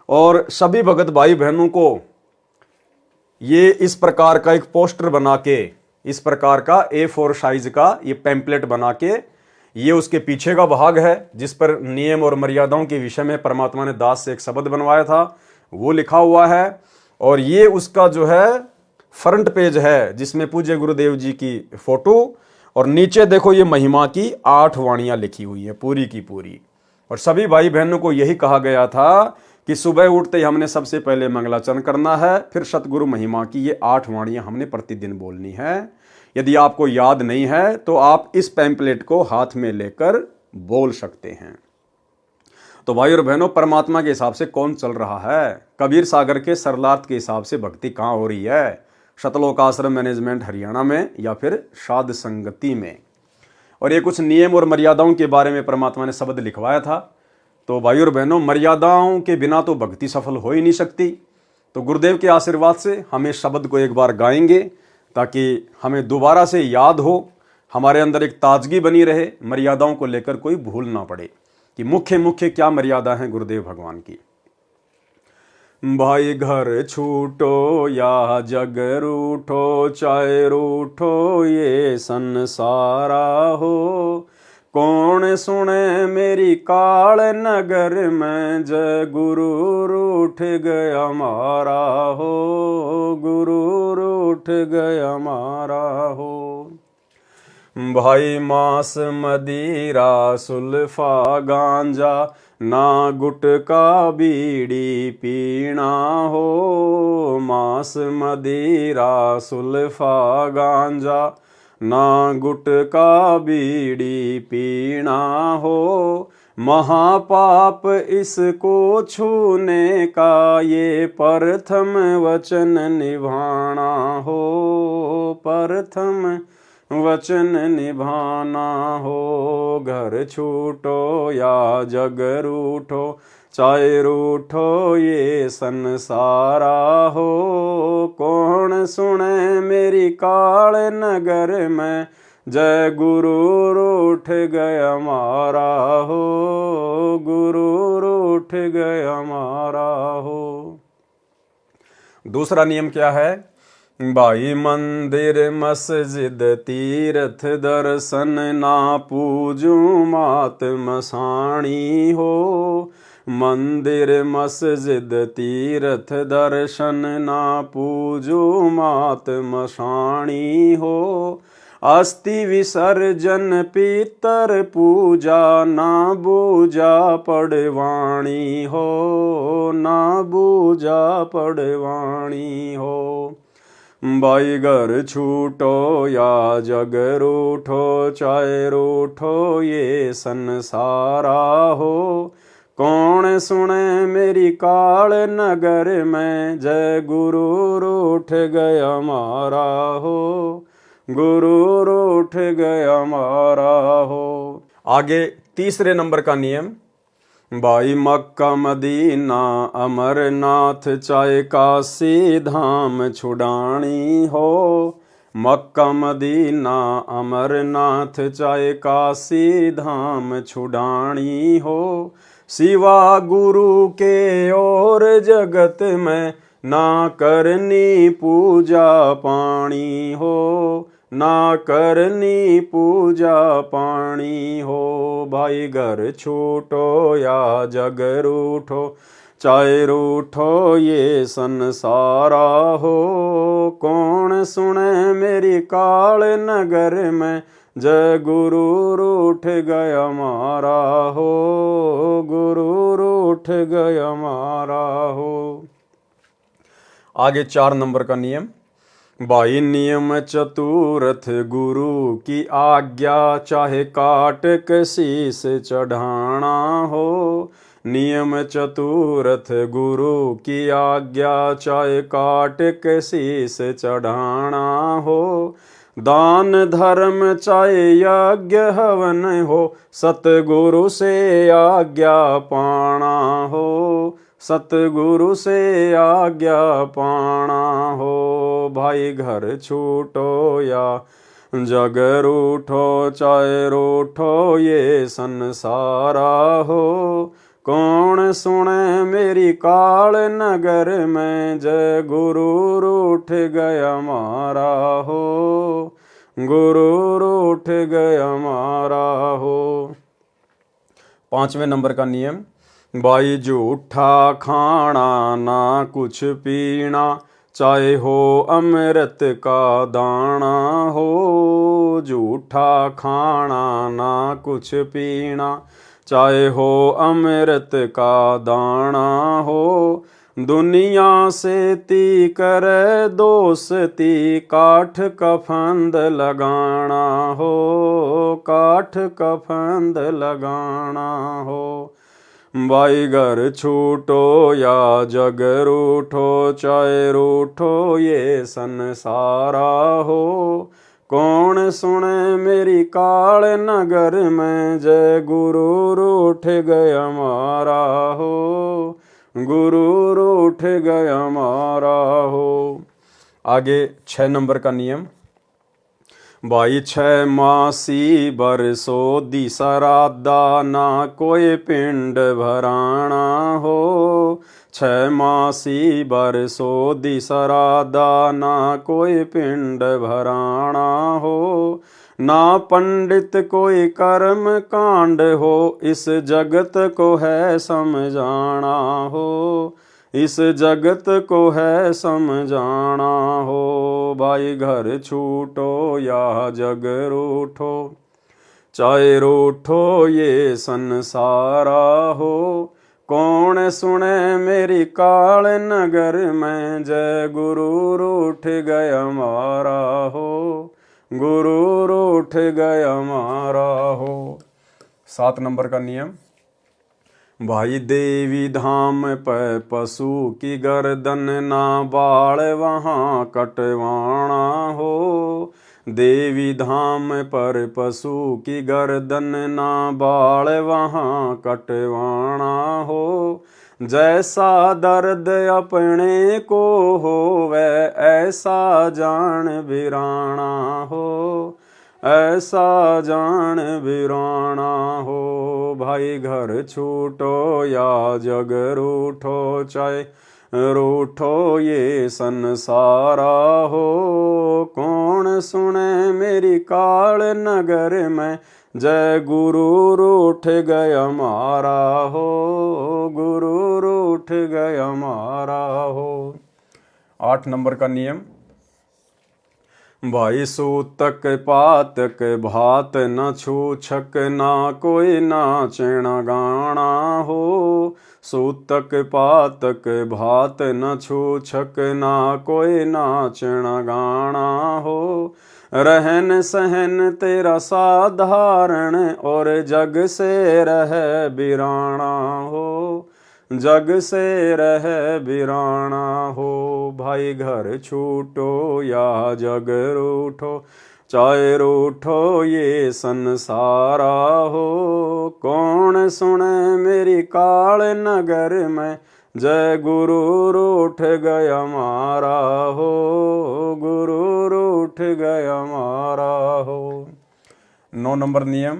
और सभी भगत भाई बहनों को ये इस प्रकार का एक पोस्टर बना के, इस प्रकार का A4 साइज का ये पैम्पलेट बना के, ये उसके पीछे का भाग है जिस पर नियम और मर्यादाओं के विषय में परमात्मा ने दास से एक शब्द बनवाया था, वो लिखा हुआ है। और ये उसका जो है फ्रंट पेज है जिसमें पूज्य गुरुदेव जी की फोटो, और नीचे देखो ये महिमा की 8 वाणियां लिखी हुई है पूरी की पूरी। और सभी भाई बहनों को यही कहा गया था कि सुबह उठते ही हमने सबसे पहले मंगलाचरण करना है, फिर सतगुरु महिमा की ये 8 वाणियां हमने प्रतिदिन बोलनी है। यदि आपको याद नहीं है तो आप इस पैम्पलेट को हाथ में लेकर बोल सकते हैं। तो भाई और बहनों, परमात्मा के हिसाब से कौन चल रहा है? कबीर सागर के सरलार्थ के हिसाब से भक्ति कहाँ हो रही है? शतलोक आश्रम मैनेजमेंट हरियाणा में या फिर साध संगति में। और ये कुछ नियम और मर्यादाओं के बारे में परमात्मा ने शब्द लिखवाया था। तो भाई और बहनों, मर्यादाओं के बिना तो भक्ति सफल हो ही नहीं सकती। तो गुरुदेव के आशीर्वाद से हम इस शब्द को एक बार गाएंगे ताकि हमें दोबारा से याद हो, हमारे अंदर एक ताजगी बनी रहे, मर्यादाओं को लेकर कोई भूल ना पड़े कि मुख्य मुख्य क्या मर्यादा है गुरुदेव भगवान की। भाई घर छूटो या जग रूठो, चाहे रूठो ये संसारा हो, कौन सुने मेरी काल नगर में, जय गुरु रूठ गया मारा हो, गुरु रूठ गया मारा हो। भाई मांस मदिरा सुल्फा गांजा, ना गुटका बीड़ी पीना हो, मांस मदिरा सुल्फा गांजा, ना गुटका बीड़ी पीना हो, महापाप इसको छूने का, ये प्रथम वचन निभाना हो, प्रथम वचन निभाना हो। घर छूटो या जग रूठो, चाहे रूठो ये संसारा हो। कौन सुने मेरी काल नगर में, जय गुरु रूठ गया मारा हो, गुरु रूठ गया मारा हो। दूसरा नियम क्या है? भाई मंदिर मस्जिद तीर्थ दर्शन ना पूजू मात मसाणी हो। मंदिर मस्जिद तीर्थ दर्शन ना पूजू मात मसाणी हो। अस्थि विसर्जन पितर पूजा ना बूजा पड़वाणी हो, ना बूजा पड़वाणी हो। भाई घर छूटो या जग रूठो, चाहे रूठो ये संसारा हो। कौन सुने मेरी काल नगर में, जय गुरु रूठ गया मारा हो, गुरु रूठ गया मारा हो। आगे तीसरे नंबर का नियम, भाई मक्का मदीना अमरनाथ चाहे काशी धाम छुड़ानी हो। मक्का मदीना अमरनाथ चाहे काशी धाम छुड़ानी हो। सिवा गुरु के और जगत में ना करनी पूजा पानी हो, ना करनी पूजा पानी हो। भाई घर छूटो या जग रूठो, चाहे रूठो ये संसारा हो। कौन सुने मेरी काल नगर में, जय गुरु रूठ गया मारा हो, गुरु रूठ गया मारा हो। आगे 4 नंबर का नियम, भाई नियम चतुर्थ गुरु की आज्ञा चाहे काट के शीस चढ़ाना हो। नियम चतुर्थ गुरु की आज्ञा चाहे काट के शीस चढ़ाना हो। दान धर्म चाहे यज्ञ हवन हो, सतगुरु से आज्ञा पाना हो, सतगुरु से आज्ञा पाना हो। भाई घर छूटो या जग रूठो, चाहे रूठो ये संसारा हो। कौन सुने मेरी काल नगर में, जय गुरु रूठ गया मारा हो, गुरु रूठ गया मारा हो। 5वें नंबर का नियम, भाई झूठा खाना ना कुछ पीना चाहे हो अमृत का दाना हो। झूठा खाना ना कुछ पीना चाहे हो अमृत का दाना हो। दुनिया से ती करे दोस्ती, काठ का फंद लगाना हो, काठ का फंद लगाना हो। भाई घर छूटो या जग रूठो, चाहे रूठो ये संसारा हो। कौन सुने मेरी काल नगर में, जय गुरु रूठ गया मारा हो, गुरु रूठ गया मारा हो। आगे 6 नंबर का नियम, भाई 6 मासी बरसो दी सरादा ना कोई पिंड भराना हो। 6 मासी बरसो दी सरादा ना कोई पिंड भराना हो। ना पंडित कोई कर्म कांड हो, इस जगत को है समझाना हो, इस जगत को है समझाना हो। भाई घर छूटो या जग रूठो, चाहे रूठो ये संसारा हो। कौन सुने मेरी काल नगर में, जय गुरु रूठ गया मारा हो, गुरु रूठ गया मारा हो। 7 नंबर का नियम, भाई देवी धाम पे पशु की गर्दन ना बाल वहाँ कटवाना हो। देवी धाम पर पशु की गर्दन ना बाल वहाँ कटवाना हो। जैसा दर्द अपने को होवे ऐसा जान बिराना हो, ऐसा जान बिराना हो। भाई घर छूटो या जग रूठो, चाहे रूठो ये संसारा हो। कौन सुने मेरी काल नगर में, जय गुरु रूठ गया मारा हो, गुरु रूठ गया मारा हो। 8 नंबर का नियम, भाई सूतक पातक भात न छूछक, ना कोई नाचण गाना हो। सूतक पातक भात न छूछक, ना कोई नाचण गाना हो। रहन सहन तेरा साधारण, और जग से रह बिराना हो, जग से रह बिराना हो। भाई घर छूटो या जग रूठो, चाहे रूठो ये संसारा हो। कौन सुने मेरी काल नगर में, जय गुरु रूठ गया मारा हो, गुरु रूठ गया मारा हो। 9 नंबर नियम,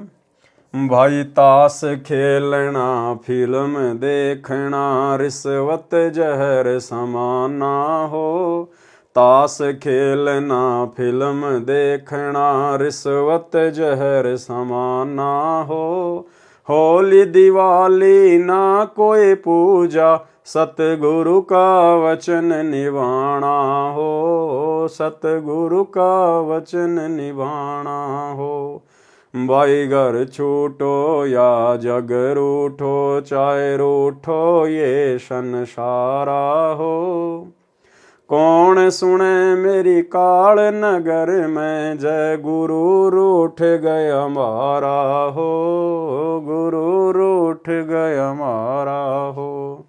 भाई ताश खेलना फिल्म देखना, रिश्वत जहर समाना हो। ताश खेलना फिल्म देखना, रिश्वत जहर समाना हो। होली दिवाली ना कोई पूजा, सतगुरु का वचन निभाना हो, सतगुरु का वचन निभाना हो। भाई घर छूटो या जग रूठो, चाहे रूठो ये संसारा हो। कौन सुने मेरी काल नगर में, जय गुरु रूठ गया मारा हो, गुरु रूठ गया मारा हो।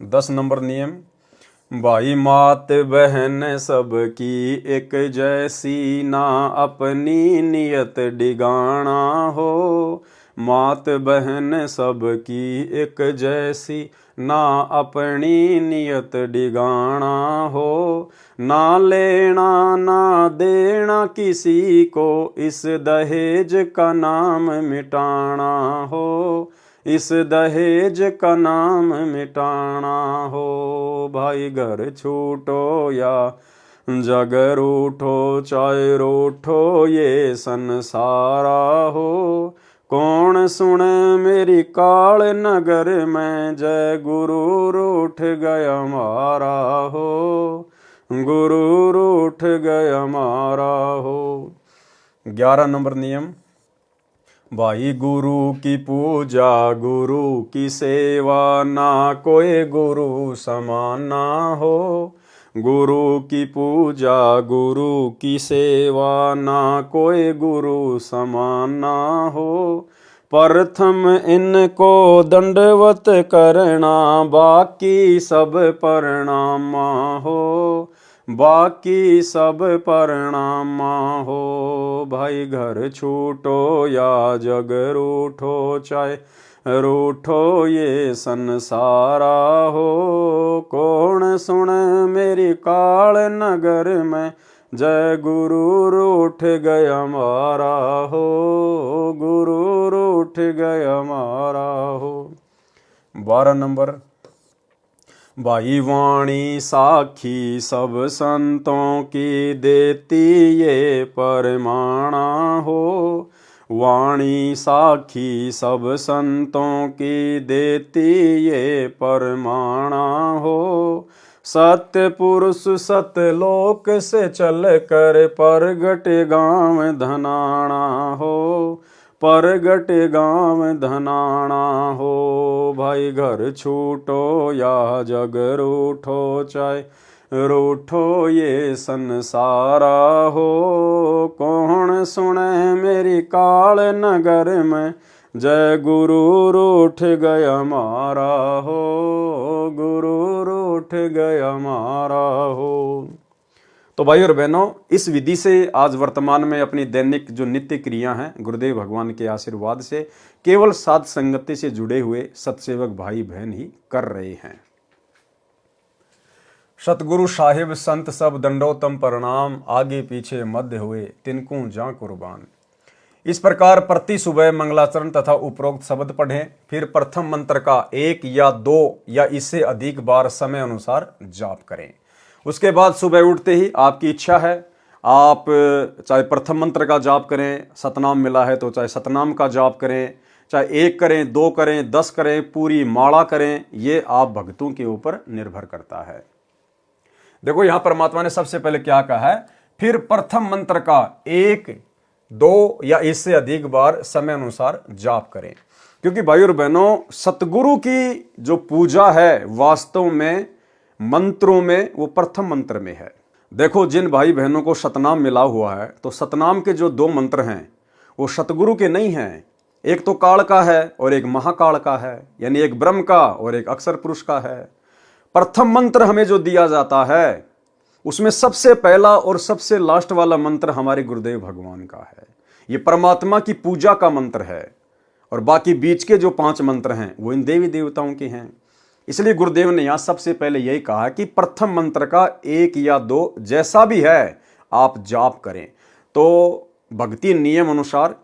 10 नंबर नियम, भाई मात बहन सबकी एक जैसी, ना अपनी नियत डिगाना हो। मात बहन सबकी एक जैसी, ना अपनी नियत डिगाना हो। ना लेना ना देना किसी को, इस दहेज का नाम मिटाना हो, इस दहेज का नाम मिटाना हो। भाई घर छूटो या जग रूठो, चाहे रूठो ये संसारा हो। कौन सुने मेरी काल नगर में, जय गुरु रूठ गया मारा हो, गुरु रूठ गया मारा हो। 11 नंबर नियम, भाई गुरु की पूजा गुरु की सेवा, ना कोई गुरु समाना हो। गुरु की पूजा गुरु की सेवा, ना कोई गुरु समाना हो। प्रथम इनको दंडवत करना, बाकी सब प्रणामा हो, बाकी सब प्रणामा हो। भाई घर छूटो या जग रूठो, चाहे रूठो ये संसारा हो। कौन सुने मेरी काल नगर में, जय गुरु रूठ गया मारा हो, गुरु रूठ गया मारा हो। 12 नंबर, भाई वाणी साखी सब संतों की, देती ये परमाणा हो। वाणी साखी सब संतों की, देती ये परमाणा हो। सत्य पुरुष सतलोक से चल कर, परगट गाँव धनाना हो, परगट गाँव धनाना हो। भाई घर छूटो या जग रूठो, चाहे रूठो ये संसारा हो। कौन सुने मेरी काल नगर में, जय गुरु रूठ गया मारा हो, गुरु रूठ गया मारा हो। तो भाई और बहनों, इस विधि से आज वर्तमान में अपनी दैनिक जो नित्य क्रिया हैं गुरुदेव भगवान के आशीर्वाद से केवल साध संगति से जुड़े हुए सत्सेवक भाई बहन ही कर रहे हैं। सतगुरु साहिब संत सब दंडोतम प्रणाम, आगे पीछे मध्य हुए तिनको जा कुर्बान। इस प्रकार प्रति सुबह मंगलाचरण तथा उपरोक्त शब्द पढ़ें, फिर प्रथम मंत्र का 1 या 2 या इससे अधिक बार समय अनुसार जाप करें। उसके बाद सुबह उठते ही आपकी इच्छा है, आप चाहे प्रथम मंत्र का जाप करें, सतनाम मिला है तो चाहे सतनाम का जाप करें, चाहे 1 करें, 2 करें, 10 करें, पूरी माला करें, ये आप भक्तों के ऊपर निर्भर करता है। देखो यहां परमात्मा ने सबसे पहले क्या कहा है, फिर प्रथम मंत्र का 1, 2 या इससे अधिक बार समय अनुसार जाप करें। क्योंकि भाई और बहनों, सतगुरु की जो पूजा है वास्तव में मंत्रों में वो प्रथम मंत्र में है। देखो जिन भाई बहनों को सतनाम मिला हुआ है तो सतनाम के जो 2 मंत्र हैं वो सतगुरु के नहीं हैं। एक तो काल का है और एक महाकाल का है, यानी एक ब्रह्म का और एक अक्षर पुरुष का है। प्रथम मंत्र हमें जो दिया जाता है उसमें सबसे पहला और सबसे लास्ट वाला मंत्र हमारे गुरुदेव भगवान का है। ये परमात्मा की पूजा का मंत्र है और बाकी बीच के जो 5 मंत्र हैं वो इन देवी देवताओं के हैं। इसलिए गुरुदेव ने यहां सबसे पहले यही कहा कि प्रथम मंत्र का 1 या 2 जैसा भी है आप जाप करें। तो भक्ति नियम अनुसार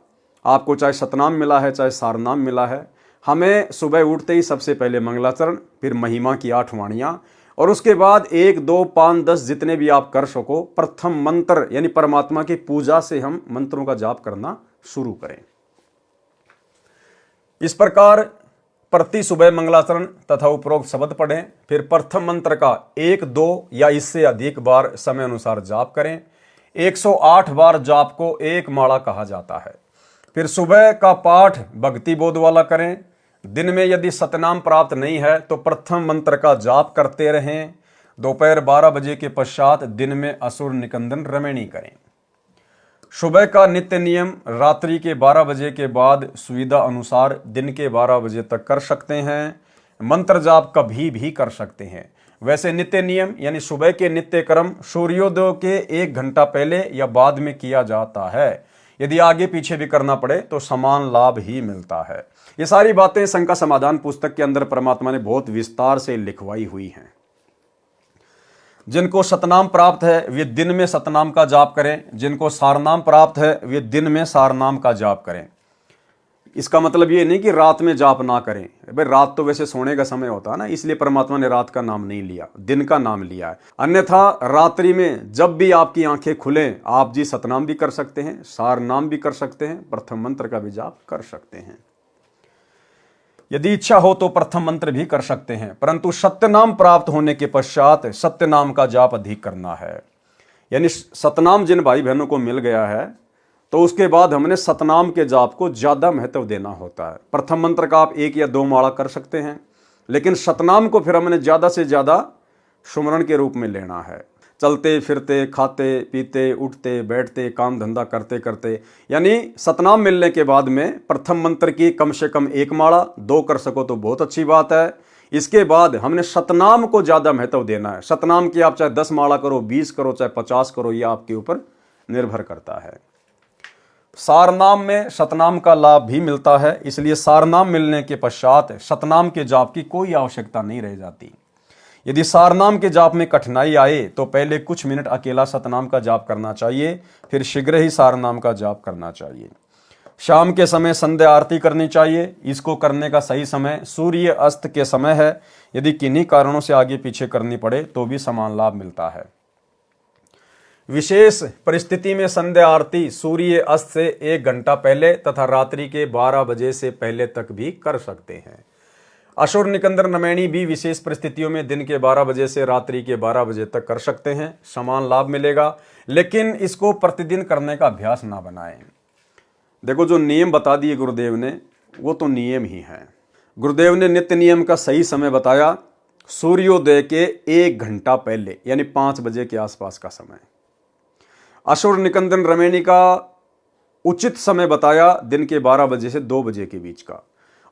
आपको चाहे सतनाम मिला है चाहे सारनाम मिला है, हमें सुबह उठते ही सबसे पहले मंगलाचरण, फिर महिमा की 8 वाणियां और उसके बाद 1, 2, 5, 10 जितने भी आप कर सको प्रथम मंत्र यानी परमात्मा की पूजा से हम मंत्रों का जाप करना शुरू करें। इस प्रकार प्रति सुबह मंगलाचरण तथा उपरोक्त शब्द पढ़ें, फिर प्रथम मंत्र का 1, 2 या इससे अधिक बार समय अनुसार जाप करें। 108 बार जाप को एक माला कहा जाता है। फिर सुबह का पाठ भक्ति बोध वाला करें। दिन में यदि सतनाम प्राप्त नहीं है तो प्रथम मंत्र का जाप करते रहें। दोपहर 12 बजे के पश्चात दिन में असुर निकंदन रमेणी करें। सुबह का नित्य नियम रात्रि के 12 बजे के बाद सुविधा अनुसार दिन के 12 बजे तक कर सकते हैं। मंत्र जाप कभी भी कर सकते हैं। वैसे नित्य नियम यानी सुबह के नित्य कर्म सूर्योदय के 1 घंटा पहले या बाद में किया जाता है। यदि आगे पीछे भी करना पड़े तो समान लाभ ही मिलता है। ये सारी बातें शंका समाधान पुस्तक के अंदर परमात्मा ने बहुत विस्तार से लिखवाई हुई हैं। जिनको सतनाम प्राप्त है वे दिन में सतनाम का जाप करें, जिनको सारनाम प्राप्त है वे दिन में सारनाम का जाप करें। इसका मतलब ये नहीं कि रात में जाप ना करें। भाई रात तो वैसे सोने का समय होता है ना, इसलिए परमात्मा ने रात का नाम नहीं लिया, दिन का नाम लिया है। अन्यथा रात्रि में जब भी आपकी आंखें खुलें आप जी सतनाम भी कर सकते हैं, सारनाम भी कर सकते हैं, प्रथम मंत्र का भी जाप कर सकते हैं। यदि इच्छा हो तो प्रथम मंत्र भी कर सकते हैं, परंतु सत्यनाम प्राप्त होने के पश्चात सत्यनाम का जाप अधिक करना है। यानी सतनाम जिन भाई बहनों को मिल गया है तो उसके बाद हमने सतनाम के जाप को ज्यादा महत्व देना होता है। प्रथम मंत्र का आप 1 या 2 माला कर सकते हैं, लेकिन सतनाम को फिर हमने ज्यादा से ज्यादा सुमरण के रूप में लेना है। चलते फिरते, खाते पीते, उठते बैठते, काम धंधा करते करते, यानी सतनाम मिलने के बाद में प्रथम मंत्र की कम से कम 1 माला, 2 कर सको तो बहुत अच्छी बात है। इसके बाद हमने सतनाम को ज्यादा महत्व देना है। सतनाम की आप चाहे 10 माला करो, 20 करो, चाहे 50 करो, यह आपके ऊपर निर्भर करता है। सारनाम में सतनाम का लाभ भी मिलता है, इसलिए सारनाम मिलने के पश्चात सतनाम के जाप की कोई आवश्यकता नहीं रह जाती। यदि सारनाम के जाप में कठिनाई आए तो पहले कुछ मिनट अकेला सतनाम का जाप करना चाहिए, फिर शीघ्र ही सारनाम का जाप करना चाहिए। शाम के समय संध्या आरती करनी चाहिए। इसको करने का सही समय सूर्य अस्त के समय है। यदि किन्हीं कारणों से आगे पीछे करनी पड़े तो भी समान लाभ मिलता है। विशेष परिस्थिति में संध्या आरती सूर्य अस्त से 1 घंटा पहले तथा रात्रि के 12 बजे से पहले तक भी कर सकते हैं। असुर निकंदन रमैणी भी विशेष परिस्थितियों में दिन के 12 बजे से रात्रि के 12 बजे तक कर सकते हैं, समान लाभ मिलेगा। लेकिन इसको प्रतिदिन करने का अभ्यास ना बनाएं। देखो जो नियम बता दिए गुरुदेव ने वो तो नियम ही है। गुरुदेव ने नित्य नियम का सही समय बताया, सूर्योदय के 1 घंटा पहले यानी 5 बजे के आसपास का समय। असुर निकंदन रमैणी का उचित समय बताया दिन के 12 बजे से 2 बजे के बीच का,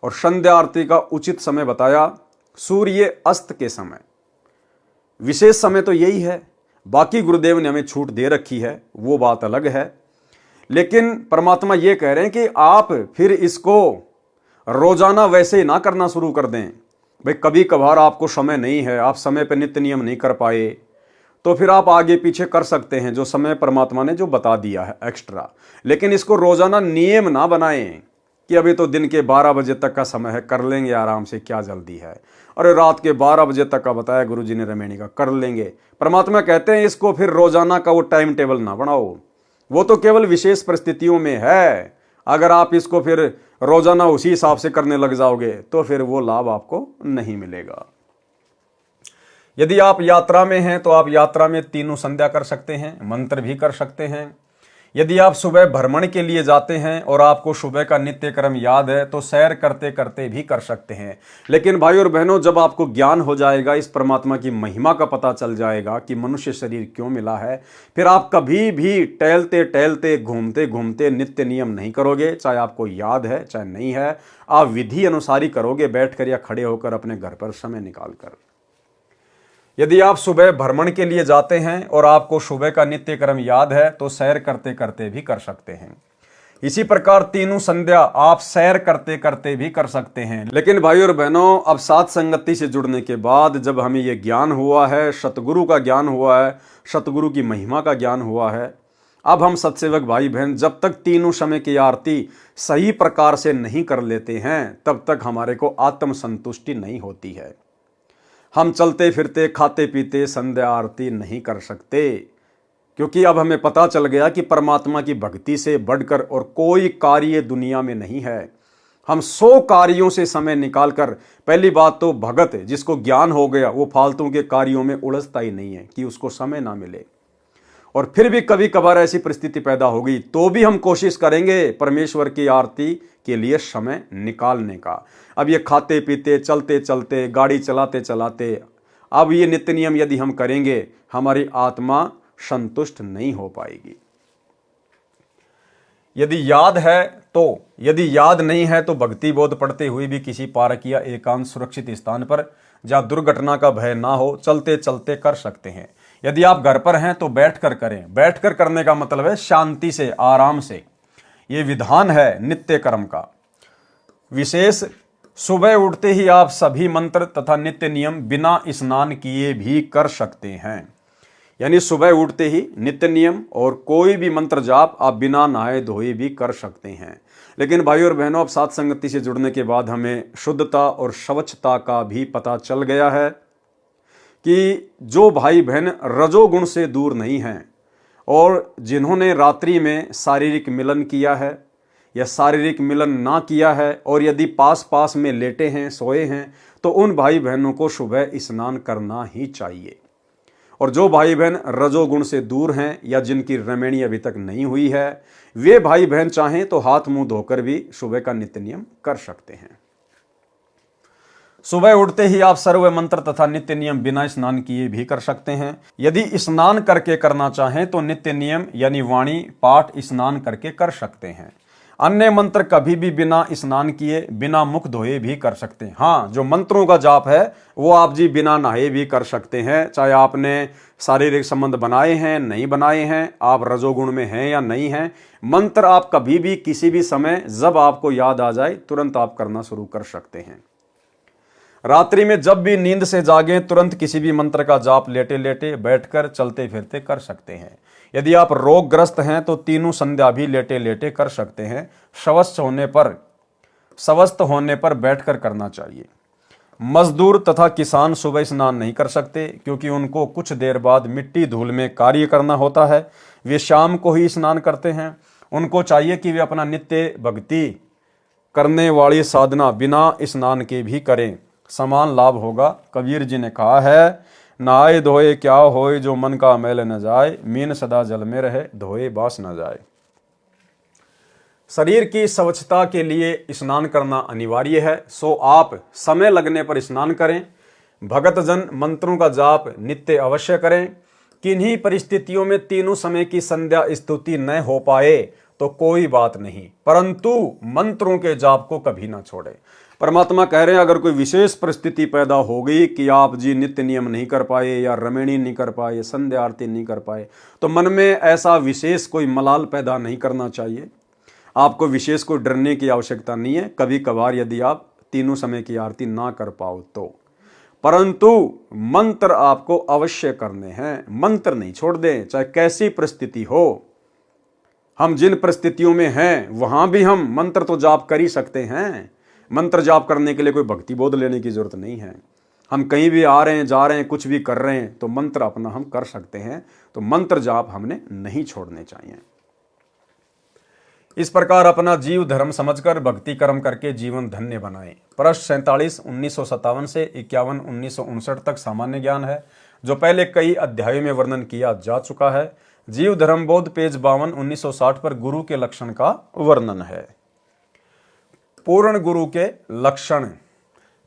और संध्या आरती का उचित समय बताया सूर्य अस्त के समय। विशेष समय तो यही है। बाकी गुरुदेव ने हमें छूट दे रखी है, वो बात अलग है। लेकिन परमात्मा ये कह रहे हैं कि आप फिर इसको रोजाना वैसे ही ना करना शुरू कर दें। भाई कभी कभार आपको समय नहीं है, आप समय पर नित्य नियम नहीं कर पाए, तो फिर आप आगे पीछे कर सकते हैं जो समय परमात्मा ने जो बता दिया है एक्स्ट्रा। लेकिन इसको रोजाना नियम ना बनाएं कि अभी तो दिन के 12 बजे तक का समय है, कर लेंगे आराम से, क्या जल्दी है। अरे रात के 12 बजे तक का बताया गुरुजी ने रमेणी का, कर लेंगे। परमात्मा कहते हैं इसको फिर रोजाना का वो टाइम टेबल ना बनाओ, वो तो केवल विशेष परिस्थितियों में है। अगर आप इसको फिर रोजाना उसी हिसाब से करने लग जाओगे तो फिर वो लाभ आपको नहीं मिलेगा। यदि आप यात्रा में हैं तो आप यात्रा में तीनों संध्या कर सकते हैं, मंत्र भी कर सकते हैं। यदि आप सुबह भ्रमण के लिए जाते हैं और आपको सुबह का नित्य कर्म याद है तो सैर करते करते भी कर सकते हैं। लेकिन भाई और बहनों, जब आपको ज्ञान हो जाएगा, इस परमात्मा की महिमा का पता चल जाएगा कि मनुष्य शरीर क्यों मिला है, फिर आप कभी भी टहलते टहलते घूमते घूमते नित्य नियम नहीं करोगे। चाहे आपको याद है चाहे नहीं है, आप विधि अनुसार ही करोगे, बैठकर या खड़े होकर अपने घर पर समय निकालकर। यदि आप सुबह भ्रमण के लिए जाते हैं और आपको सुबह का नित्य कर्म याद है तो सैर करते करते भी कर सकते हैं। इसी प्रकार तीनों संध्या आप सैर करते करते भी कर सकते हैं। लेकिन भाई और बहनों, अब साथ संगति से जुड़ने के बाद जब हमें यह ज्ञान हुआ है, सतगुरु का ज्ञान हुआ है, सतगुरु की महिमा का ज्ञान हुआ है, अब हम सत्सेवक भाई बहन जब तक तीनों समय की आरती सही प्रकार से नहीं कर लेते हैं तब तक हमारे को आत्म संतुष्टि नहीं होती है। हम चलते फिरते खाते पीते संध्या आरती नहीं कर सकते, क्योंकि अब हमें पता चल गया कि परमात्मा की भक्ति से बढ़कर और कोई कार्य दुनिया में नहीं है। हम 100 कार्यों से समय निकालकर, पहली बात तो भगत जिसको ज्ञान हो गया वो फालतू के कार्यों में उलझता ही नहीं है कि उसको समय ना मिले। और फिर भी कभी कभार ऐसी परिस्थिति पैदा होगी तो भी हम कोशिश करेंगे परमेश्वर की आरती के लिए समय निकालने का। अब ये खाते पीते, चलते चलते, गाड़ी चलाते चलाते, अब ये नित्य नियम यदि हम करेंगे, हमारी आत्मा संतुष्ट नहीं हो पाएगी। यदि याद है तो, यदि याद नहीं है तो भक्ति बोध पढ़ते हुए भी किसी पार्क या एकांत सुरक्षित स्थान पर जहाँ दुर्घटना का भय ना हो चलते चलते कर सकते हैं। यदि आप घर पर हैं तो बैठकर करें। बैठकर करने का मतलब है शांति से, आराम से। ये विधान है नित्य कर्म का। विशेष सुबह उठते ही आप सभी मंत्र तथा नित्य नियम बिना स्नान किए भी कर सकते हैं। यानी सुबह उठते ही नित्य नियम और कोई भी मंत्र जाप आप बिना नहाए धोए भी कर सकते हैं। लेकिन भाई और बहनों, अब साथ संगति से जुड़ने के बाद हमें शुद्धता और स्वच्छता का भी पता चल गया है कि जो भाई बहन रजोगुण से दूर नहीं हैं और जिन्होंने रात्रि में शारीरिक मिलन किया है या शारीरिक मिलन ना किया है और यदि पास पास में लेटे हैं, सोए हैं, तो उन भाई बहनों को सुबह स्नान करना ही चाहिए। और जो भाई बहन रजोगुण से दूर हैं या जिनकी रमेणी अभी तक नहीं हुई है, वे भाई बहन चाहें तो हाथ मुंह धोकर भी सुबह का नित्य नियम कर सकते हैं। सुबह उठते ही आप सर्व मंत्र तथा नित्य नियम बिना स्नान किए भी कर सकते हैं। यदि स्नान करके करना चाहें तो नित्य नियम यानी वाणी पाठ स्नान करके कर सकते हैं। अन्य मंत्र कभी भी बिना स्नान किए, बिना मुख धोए भी कर सकते हैं। हाँ, जो मंत्रों का जाप है वो आप जी बिना नहाए भी कर सकते हैं। चाहे आपने शारीरिक संबंध बनाए हैं नहीं बनाए हैं, आप रजोगुण में हैं या नहीं हैं, मंत्र आप कभी भी किसी भी समय जब आपको याद आ जाए तुरंत आप करना शुरू कर सकते हैं। रात्रि में जब भी नींद से जागें तुरंत किसी भी मंत्र का जाप लेटे लेटे, बैठकर, चलते फिरते कर सकते हैं। यदि आप रोगग्रस्त हैं तो तीनों संध्या भी लेटे लेटे कर सकते हैं। स्वस्थ होने पर बैठकर करना चाहिए। मजदूर तथा किसान सुबह स्नान नहीं कर सकते क्योंकि उनको कुछ देर बाद मिट्टी धूल में कार्य करना होता है। वे शाम को ही स्नान करते हैं। उनको चाहिए कि वे अपना नित्य भक्ति करने वाली साधना बिना स्नान के भी करें, समान लाभ होगा। कबीर जी ने कहा है, नहाए धोए क्या होए जो मन का मैल न जाए, मीन सदा जल में रहे धोए बास न जाए। शरीर की स्वच्छता के लिए स्नान करना अनिवार्य है, सो आप समय लगने पर स्नान करें। भगतजन मंत्रों का जाप नित्य अवश्य करें। किन्हीं परिस्थितियों में तीनों समय की संध्या स्तुति न हो पाए तो कोई बात नहीं, परंतु मंत्रों के जाप को कभी ना छोड़े। परमात्मा कह रहे हैं अगर कोई विशेष परिस्थिति पैदा हो गई कि आप जी नित्य नियम नहीं कर पाए या रमणी नहीं कर पाए, संध्या आरती नहीं कर पाए, तो मन में ऐसा विशेष कोई मलाल पैदा नहीं करना चाहिए। आपको विशेष कोई डरने की आवश्यकता नहीं है। कभी कभार यदि आप तीनों समय की आरती ना कर पाओ तो, परंतु मंत्र आपको अवश्य करने हैं। मंत्र नहीं छोड़ दें, चाहे कैसी परिस्थिति हो। हम जिन परिस्थितियों में हैं वहां भी हम मंत्र तो जाप कर ही सकते हैं। मंत्र जाप करने के लिए कोई भक्ति बोध लेने की जरूरत नहीं है। हम कहीं भी आ रहे हैं, जा रहे हैं, कुछ भी कर रहे हैं तो मंत्र अपना हम कर सकते हैं। तो मंत्र जाप हमने नहीं छोड़ने चाहिए। इस प्रकार अपना जीव धर्म समझकर भक्ति कर्म करके जीवन धन्य बनाएं। प्रश्न 47 1957 से 51 1959 तक सामान्य ज्ञान है, जो पहले कई अध्यायों में वर्णन किया जा चुका है। जीव धर्म बोध पेज 52 1960 पर गुरु के लक्षण का वर्णन है। पूर्ण गुरु के लक्षण।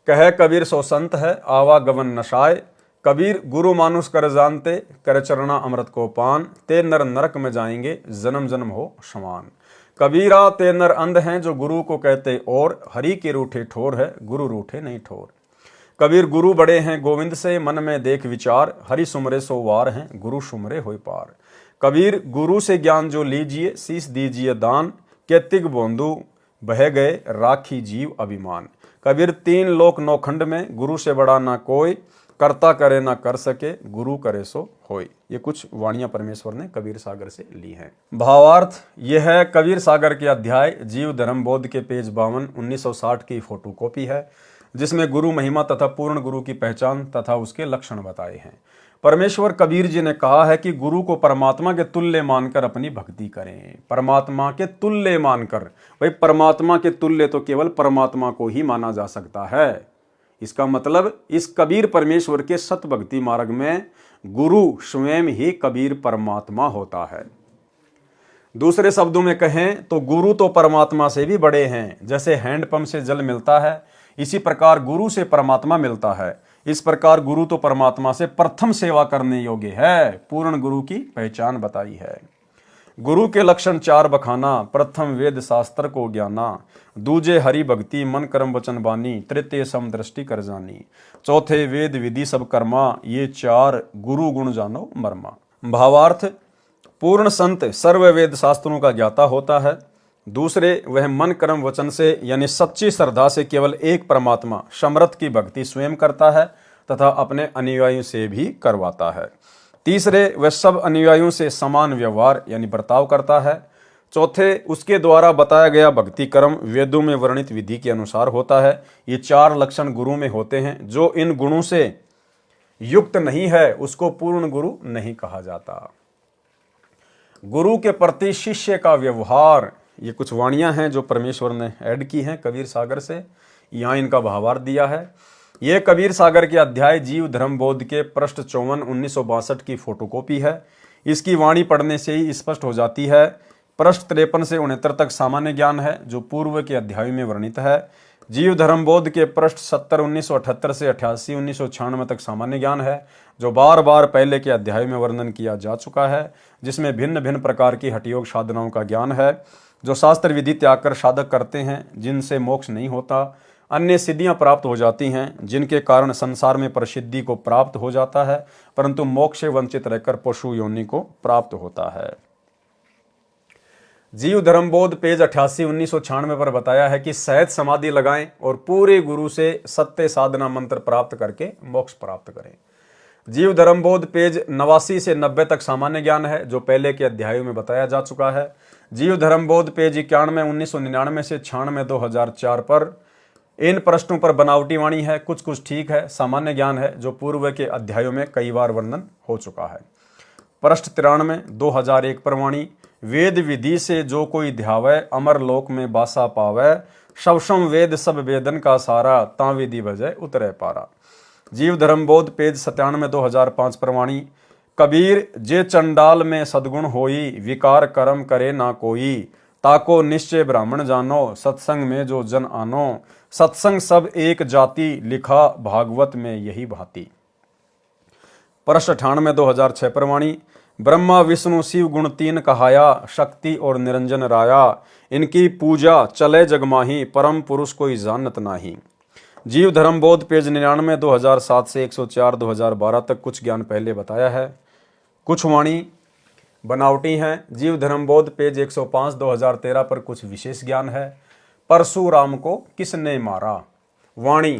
कह कबीर सो संत है आवागमन नशाय, कबीर गुरु मानुष कर जानते, कर चरणा अमृत को पान, ते नर नरक में जाएंगे जन्म जन्म हो समान। कबीरा ते नर अंध हैं जो गुरु को कहते, और हरि के रूठे ठोर है गुरु रूठे नहीं ठोर। कबीर गुरु बड़े हैं गोविंद से, मन में देख विचार, हरि सुमरे सो वार हैं गुरु सुमरे होय पार। कबीर गुरु से ज्ञान जो लीजिए, शीश दीजिए दान, के तिग बोंदू बह गए राखी जीव अभिमान। कबीर तीन लोक नौखंड में, गुरु से बड़ा ना कोई, करता करे ना कर सके, गुरु करे सो होय। ये कुछ वाणियां परमेश्वर ने कबीर सागर से ली हैं। भावार्थ यह है कबीर सागर के अध्याय जीव धर्म बोध के पेज 52 1960 की फोटोकॉपी है, जिसमें गुरु महिमा तथा पूर्ण गुरु की पहचान तथा उसके लक्षण बताए हैं। परमेश्वर कबीर जी ने कहा है कि गुरु को परमात्मा के तुल्य मानकर अपनी भक्ति करें। परमात्मा के तुल्य मानकर, भाई परमात्मा के तुल्य तो केवल परमात्मा को ही माना जा सकता है। इसका मतलब इस कबीर परमेश्वर के सत भक्ति मार्ग में गुरु स्वयं ही कबीर परमात्मा होता है। दूसरे शब्दों में कहें तो गुरु तो परमात्मा से भी बड़े हैं। जैसे हैंडपंप से जल मिलता है, इसी प्रकार गुरु से परमात्मा मिलता है। इस प्रकार गुरु तो परमात्मा से प्रथम सेवा करने योग्य है। पूर्ण गुरु की पहचान बताई है। गुरु के लक्षण 4 बखाना। प्रथम वेद शास्त्र को ज्ञाना, दूजे हरि भक्ति मन कर्म वचन बानी, तृतीय सम दृष्टि कर जानी, चौथे वेद विधि सब कर्मा, ये 4 गुरु गुण जानो मर्मा। भावार्थ पूर्ण संत सर्व वेद शास्त्रों का ज्ञाता होता है। दूसरे वह मन कर्म वचन से यानी सच्ची श्रद्धा से केवल एक परमात्मा समर्थ की भक्ति स्वयं करता है तथा अपने अनुयायियों से भी करवाता है। तीसरे वह सब अनुयायियों से समान व्यवहार यानी बर्ताव करता है। चौथे उसके द्वारा बताया गया भक्ति कर्म वेदों में वर्णित विधि के अनुसार होता है। ये 4 लक्षण गुरु में होते हैं। जो इन गुणों से युक्त नहीं है उसको पूर्ण गुरु नहीं कहा जाता। गुरु के प्रति शिष्य का व्यवहार, ये कुछ वाणियां हैं जो परमेश्वर ने ऐड की हैं कबीर सागर से। यहाँ इनका भावार्थ दिया है। ये कबीर सागर के अध्याय जीव धर्म बोध के पृष्ठ 54 1962 की फोटोकॉपी है। इसकी वाणी पढ़ने से ही स्पष्ट हो जाती है। पृष्ठ 53 से 69 तक सामान्य ज्ञान है जो पूर्व के अध्याय में वर्णित है। जीव धर्म बोध के पृष्ठ 70 1978 से 88 1996 तक सामान्य ज्ञान है जो बार बार पहले के अध्याय में वर्णन किया जा चुका है, जिसमें भिन्न भिन्न प्रकार की हठयोग साधनाओं का ज्ञान है जो शास्त्र विधि त्याग कर साधक करते हैं, जिनसे मोक्ष नहीं होता। अन्य सिद्धियां प्राप्त हो जाती हैं जिनके कारण संसार में प्रसिद्धि को प्राप्त हो जाता है, परंतु मोक्ष से वंचित रहकर पशु योनि को प्राप्त होता है। जीव धर्म बोध पेज 88 1996 पर बताया है कि सहज समाधि लगाएं और पूरे गुरु से सत्य साधना मंत्र प्राप्त करके मोक्ष प्राप्त करें। जीव धर्म बोध पेज 89 से 90 तक सामान्य ज्ञान है जो पहले के अध्यायों में बताया जा चुका है। जीव धर्म बोध पेज 91 1999 से 96 2004 पर इन प्रश्नों पर बनावटी वाणी है, कुछ कुछ ठीक है। सामान्य ज्ञान है जो पूर्व के अध्यायों में कई बार वर्णन हो चुका है। पृष्ठ 93 2001 पर वाणी, वेद विधि से जो कोई ध्यावै अमर लोक में बासा पावै, शवसम वेद सब वेदन का सारा, ता विधि बजय उतरे पारा। जीव धर्म बोध पेज 97 2005 पर वाणी, कबीर जे चंडाल में सद्गुण होई, विकार कर्म करे ना कोई, ताको निश्चय ब्राह्मण जानो, सत्संग में जो जन आनो, सत्संग सब एक जाति, लिखा भागवत में यही भांति। पृष्ठ 98 2006 पर वाणी, ब्रह्मा विष्णु शिव गुण तीन कहाया, शक्ति और निरंजन राया, इनकी पूजा चले जगमाही, परम पुरुष कोई जानत नाही। जीव धर्म बोध पेज 99, 2007 से 104, 2012 तक कुछ ज्ञान पहले बताया है, कुछ वाणी बनावटी हैं। जीव धर्म बोध पेज 105, 2013 पर कुछ विशेष ज्ञान है। परशुराम को किसने मारा? वाणी,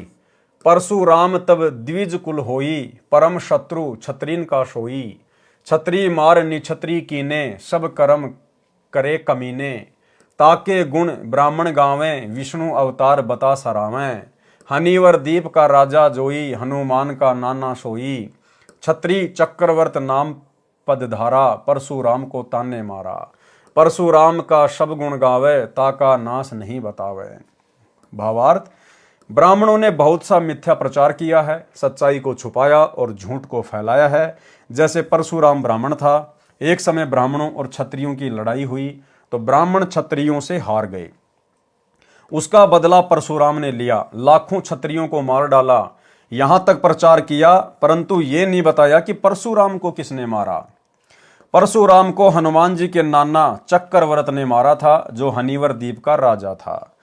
परशुराम तब द्विज कुल होई, परम शत्रु छत्रीन का सोई, छत्री मार निछत्री कीने, सब कर्म करे कमीने, ताके गुण ब्राह्मण गावें, विष्णु अवतार बता सरावें, हनीवर दीप का राजा जोई, हनुमान का नाना सोई, छत्री चक्रवर्त नाम पदधारा, परशुराम को ताने मारा, परशुराम का शब गुण गावे, ताका नाश नहीं बतावे। भावार्थ, ब्राह्मणों ने बहुत सा मिथ्या प्रचार किया है, सच्चाई को छुपाया और झूठ को फैलाया है। जैसे परशुराम ब्राह्मण था, एक समय ब्राह्मणों और क्षत्रियों की लड़ाई हुई तो ब्राह्मण क्षत्रियों से हार गए। उसका बदला परशुराम ने लिया, लाखों क्षत्रियों को मार डाला। यहां तक प्रचार किया, परंतु ये नहीं बताया कि परशुराम को किसने मारा। परशुराम को हनुमान जी के नाना चक्रवर्त ने मारा था, जो हनीवर द्वीप का राजा था।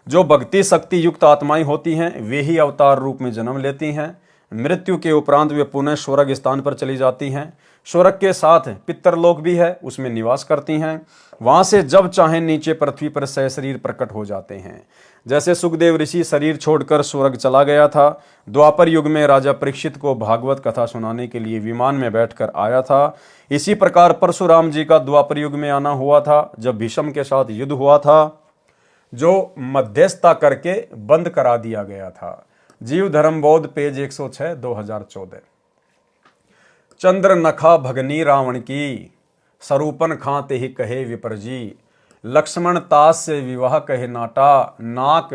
जो भक्ति शक्ति युक्त आत्माएं होती हैं, वे ही अवतार रूप में जन्म लेती हैं। मृत्यु के उपरांत वे पुनः स्वर्ग स्थान पर चली जाती हैं। स्वर्ग के साथ पितरलोक भी है, उसमें निवास करती हैं। वहां से जब चाहे नीचे पृथ्वी पर सहशरीर प्रकट हो जाते हैं। जैसे सुखदेव ऋषि शरीर छोड़कर स्वर्ग चला गया था, द्वापर युग में राजा परीक्षित को भागवत कथा सुनाने के लिए विमान में बैठकर आया था, इसी प्रकार परशुराम जी का द्वापर युग में आना हुआ था, जब भीष्म के साथ युद्ध हुआ था, जो मध्यस्थता करके बंद करा दिया गया था। जीव धर्म बोध पेज 106, 2014। चंद्र नखा भगनी रावण की, सरूपन खां ते ही कहे विपर जी, लक्ष्मण तास से विवाह कहे नाटा, नाक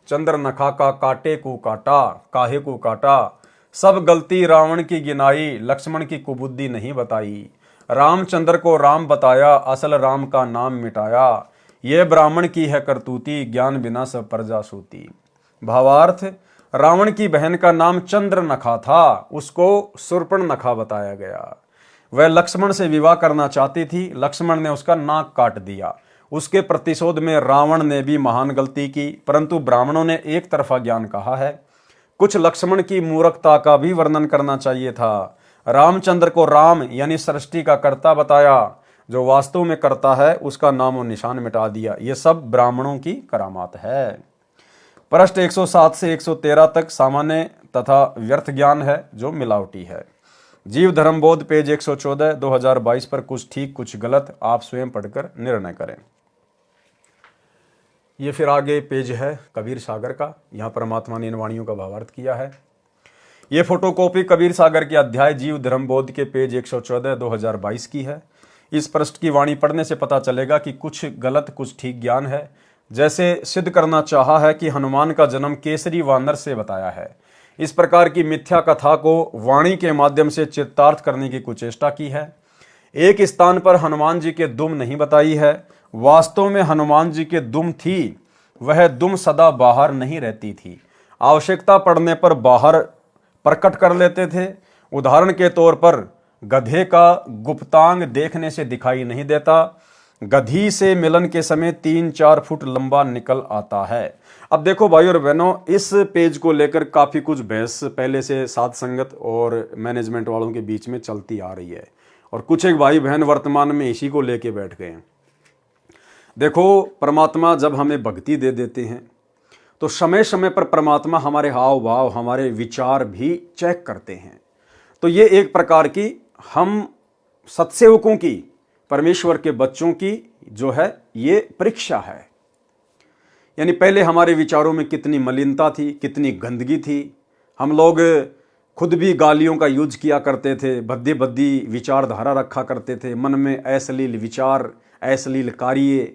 चंद्र नखा का काटे को काटा, काहे को काटा, सब गलती रावण की गिनाई, लक्ष्मण की कुबुद्धि नहीं बताई, रामचंद्र को राम बताया, असल राम का नाम मिटाया, ये ब्राह्मण की है करतूती, ज्ञान बिना सब प्रजा सूती। भावार्थ, रावण की बहन का नाम चंद्र नखा था, उसको सुर्पण नखा बताया गया। वह लक्ष्मण से विवाह करना चाहती थी, लक्ष्मण ने उसका नाक काट दिया। उसके प्रतिशोध में रावण ने भी महान गलती की, परंतु ब्राह्मणों ने एक तरफा ज्ञान कहा है। कुछ लक्ष्मण की मूर्खता का भी वर्णन करना चाहिए था। रामचंद्र को राम यानी सृष्टि का कर्ता बताया, जो वास्तव में करता है उसका नाम और निशान मिटा दिया। ये सब ब्राह्मणों की करामात है। पृष्ठ 107 से 113 तक सामान्य तथा व्यर्थ ज्ञान है, जो मिलावटी है। जीव धर्म बोध पेज 114, 2022 पर कुछ ठीक कुछ गलत, आप स्वयं पढ़कर निर्णय करें। ये फिर आगे पेज है कबीर सागर का, यहाँ परमात्मा ने इन वाणियों का भावार्थ किया है। ये फोटोकॉपी कबीर सागर के अध्याय जीव धर्म बोध के पेज 114, 2022 की है। इस पृष्ठ की वाणी पढ़ने से पता चलेगा कि कुछ गलत कुछ ठीक ज्ञान है। जैसे सिद्ध करना चाहा है कि हनुमान का जन्म केसरी वानर से बताया है, इस प्रकार की मिथ्या कथा को वाणी के माध्यम से चित्तार्थ करने की कुचेष्टा की है। एक स्थान पर हनुमान जी के दुम नहीं बताई है, वास्तव में हनुमान जी के दुम थी, वह दुम सदा बाहर नहीं रहती थी, आवश्यकता पड़ने पर बाहर प्रकट कर लेते थे। उदाहरण के तौर पर गधे का गुप्तांग देखने से दिखाई नहीं देता, गधी से मिलन के समय 3-4 फुट लंबा निकल आता है। अब देखो भाई और बहनों, इस पेज को लेकर काफी कुछ बहस पहले से साध संगत और मैनेजमेंट वालों के बीच में चलती आ रही है, और कुछ एक भाई बहन वर्तमान में इसी को लेके बैठ गए हैं। देखो, परमात्मा जब हमें भक्ति दे देते हैं तो समय समय पर परमात्मा हमारे हाव भाव, हमारे विचार भी चेक करते हैं। तो ये एक प्रकार की हम सत्सेवकों की, परमेश्वर के बच्चों की जो है ये परीक्षा है। यानी पहले हमारे विचारों में कितनी मलिनता थी, कितनी गंदगी थी, हम लोग खुद भी गालियों का यूज किया करते थे, भद्दी भद्दी विचारधारा रखा करते थे, मन में अश्लील विचार, अश्लील कार्य।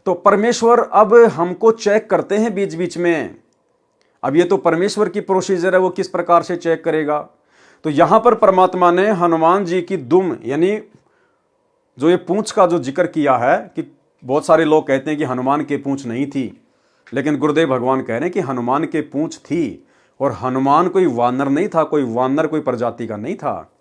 तो परमेश्वर अब हमको चेक करते हैं बीच बीच में। अब ये तो परमेश्वर की प्रोसीजर है, वो किस प्रकार से चेक करेगा। तो यहां पर परमात्मा ने हनुमान जी की दुम यानी जो ये पूंछ का जो जिक्र किया है, कि बहुत सारे लोग कहते हैं कि हनुमान के पूंछ नहीं थी, लेकिन गुरुदेव भगवान कह रहे हैं कि हनुमान के पूंछ थी, और हनुमान कोई वानर नहीं था, कोई वानर कोई प्रजाति का नहीं था।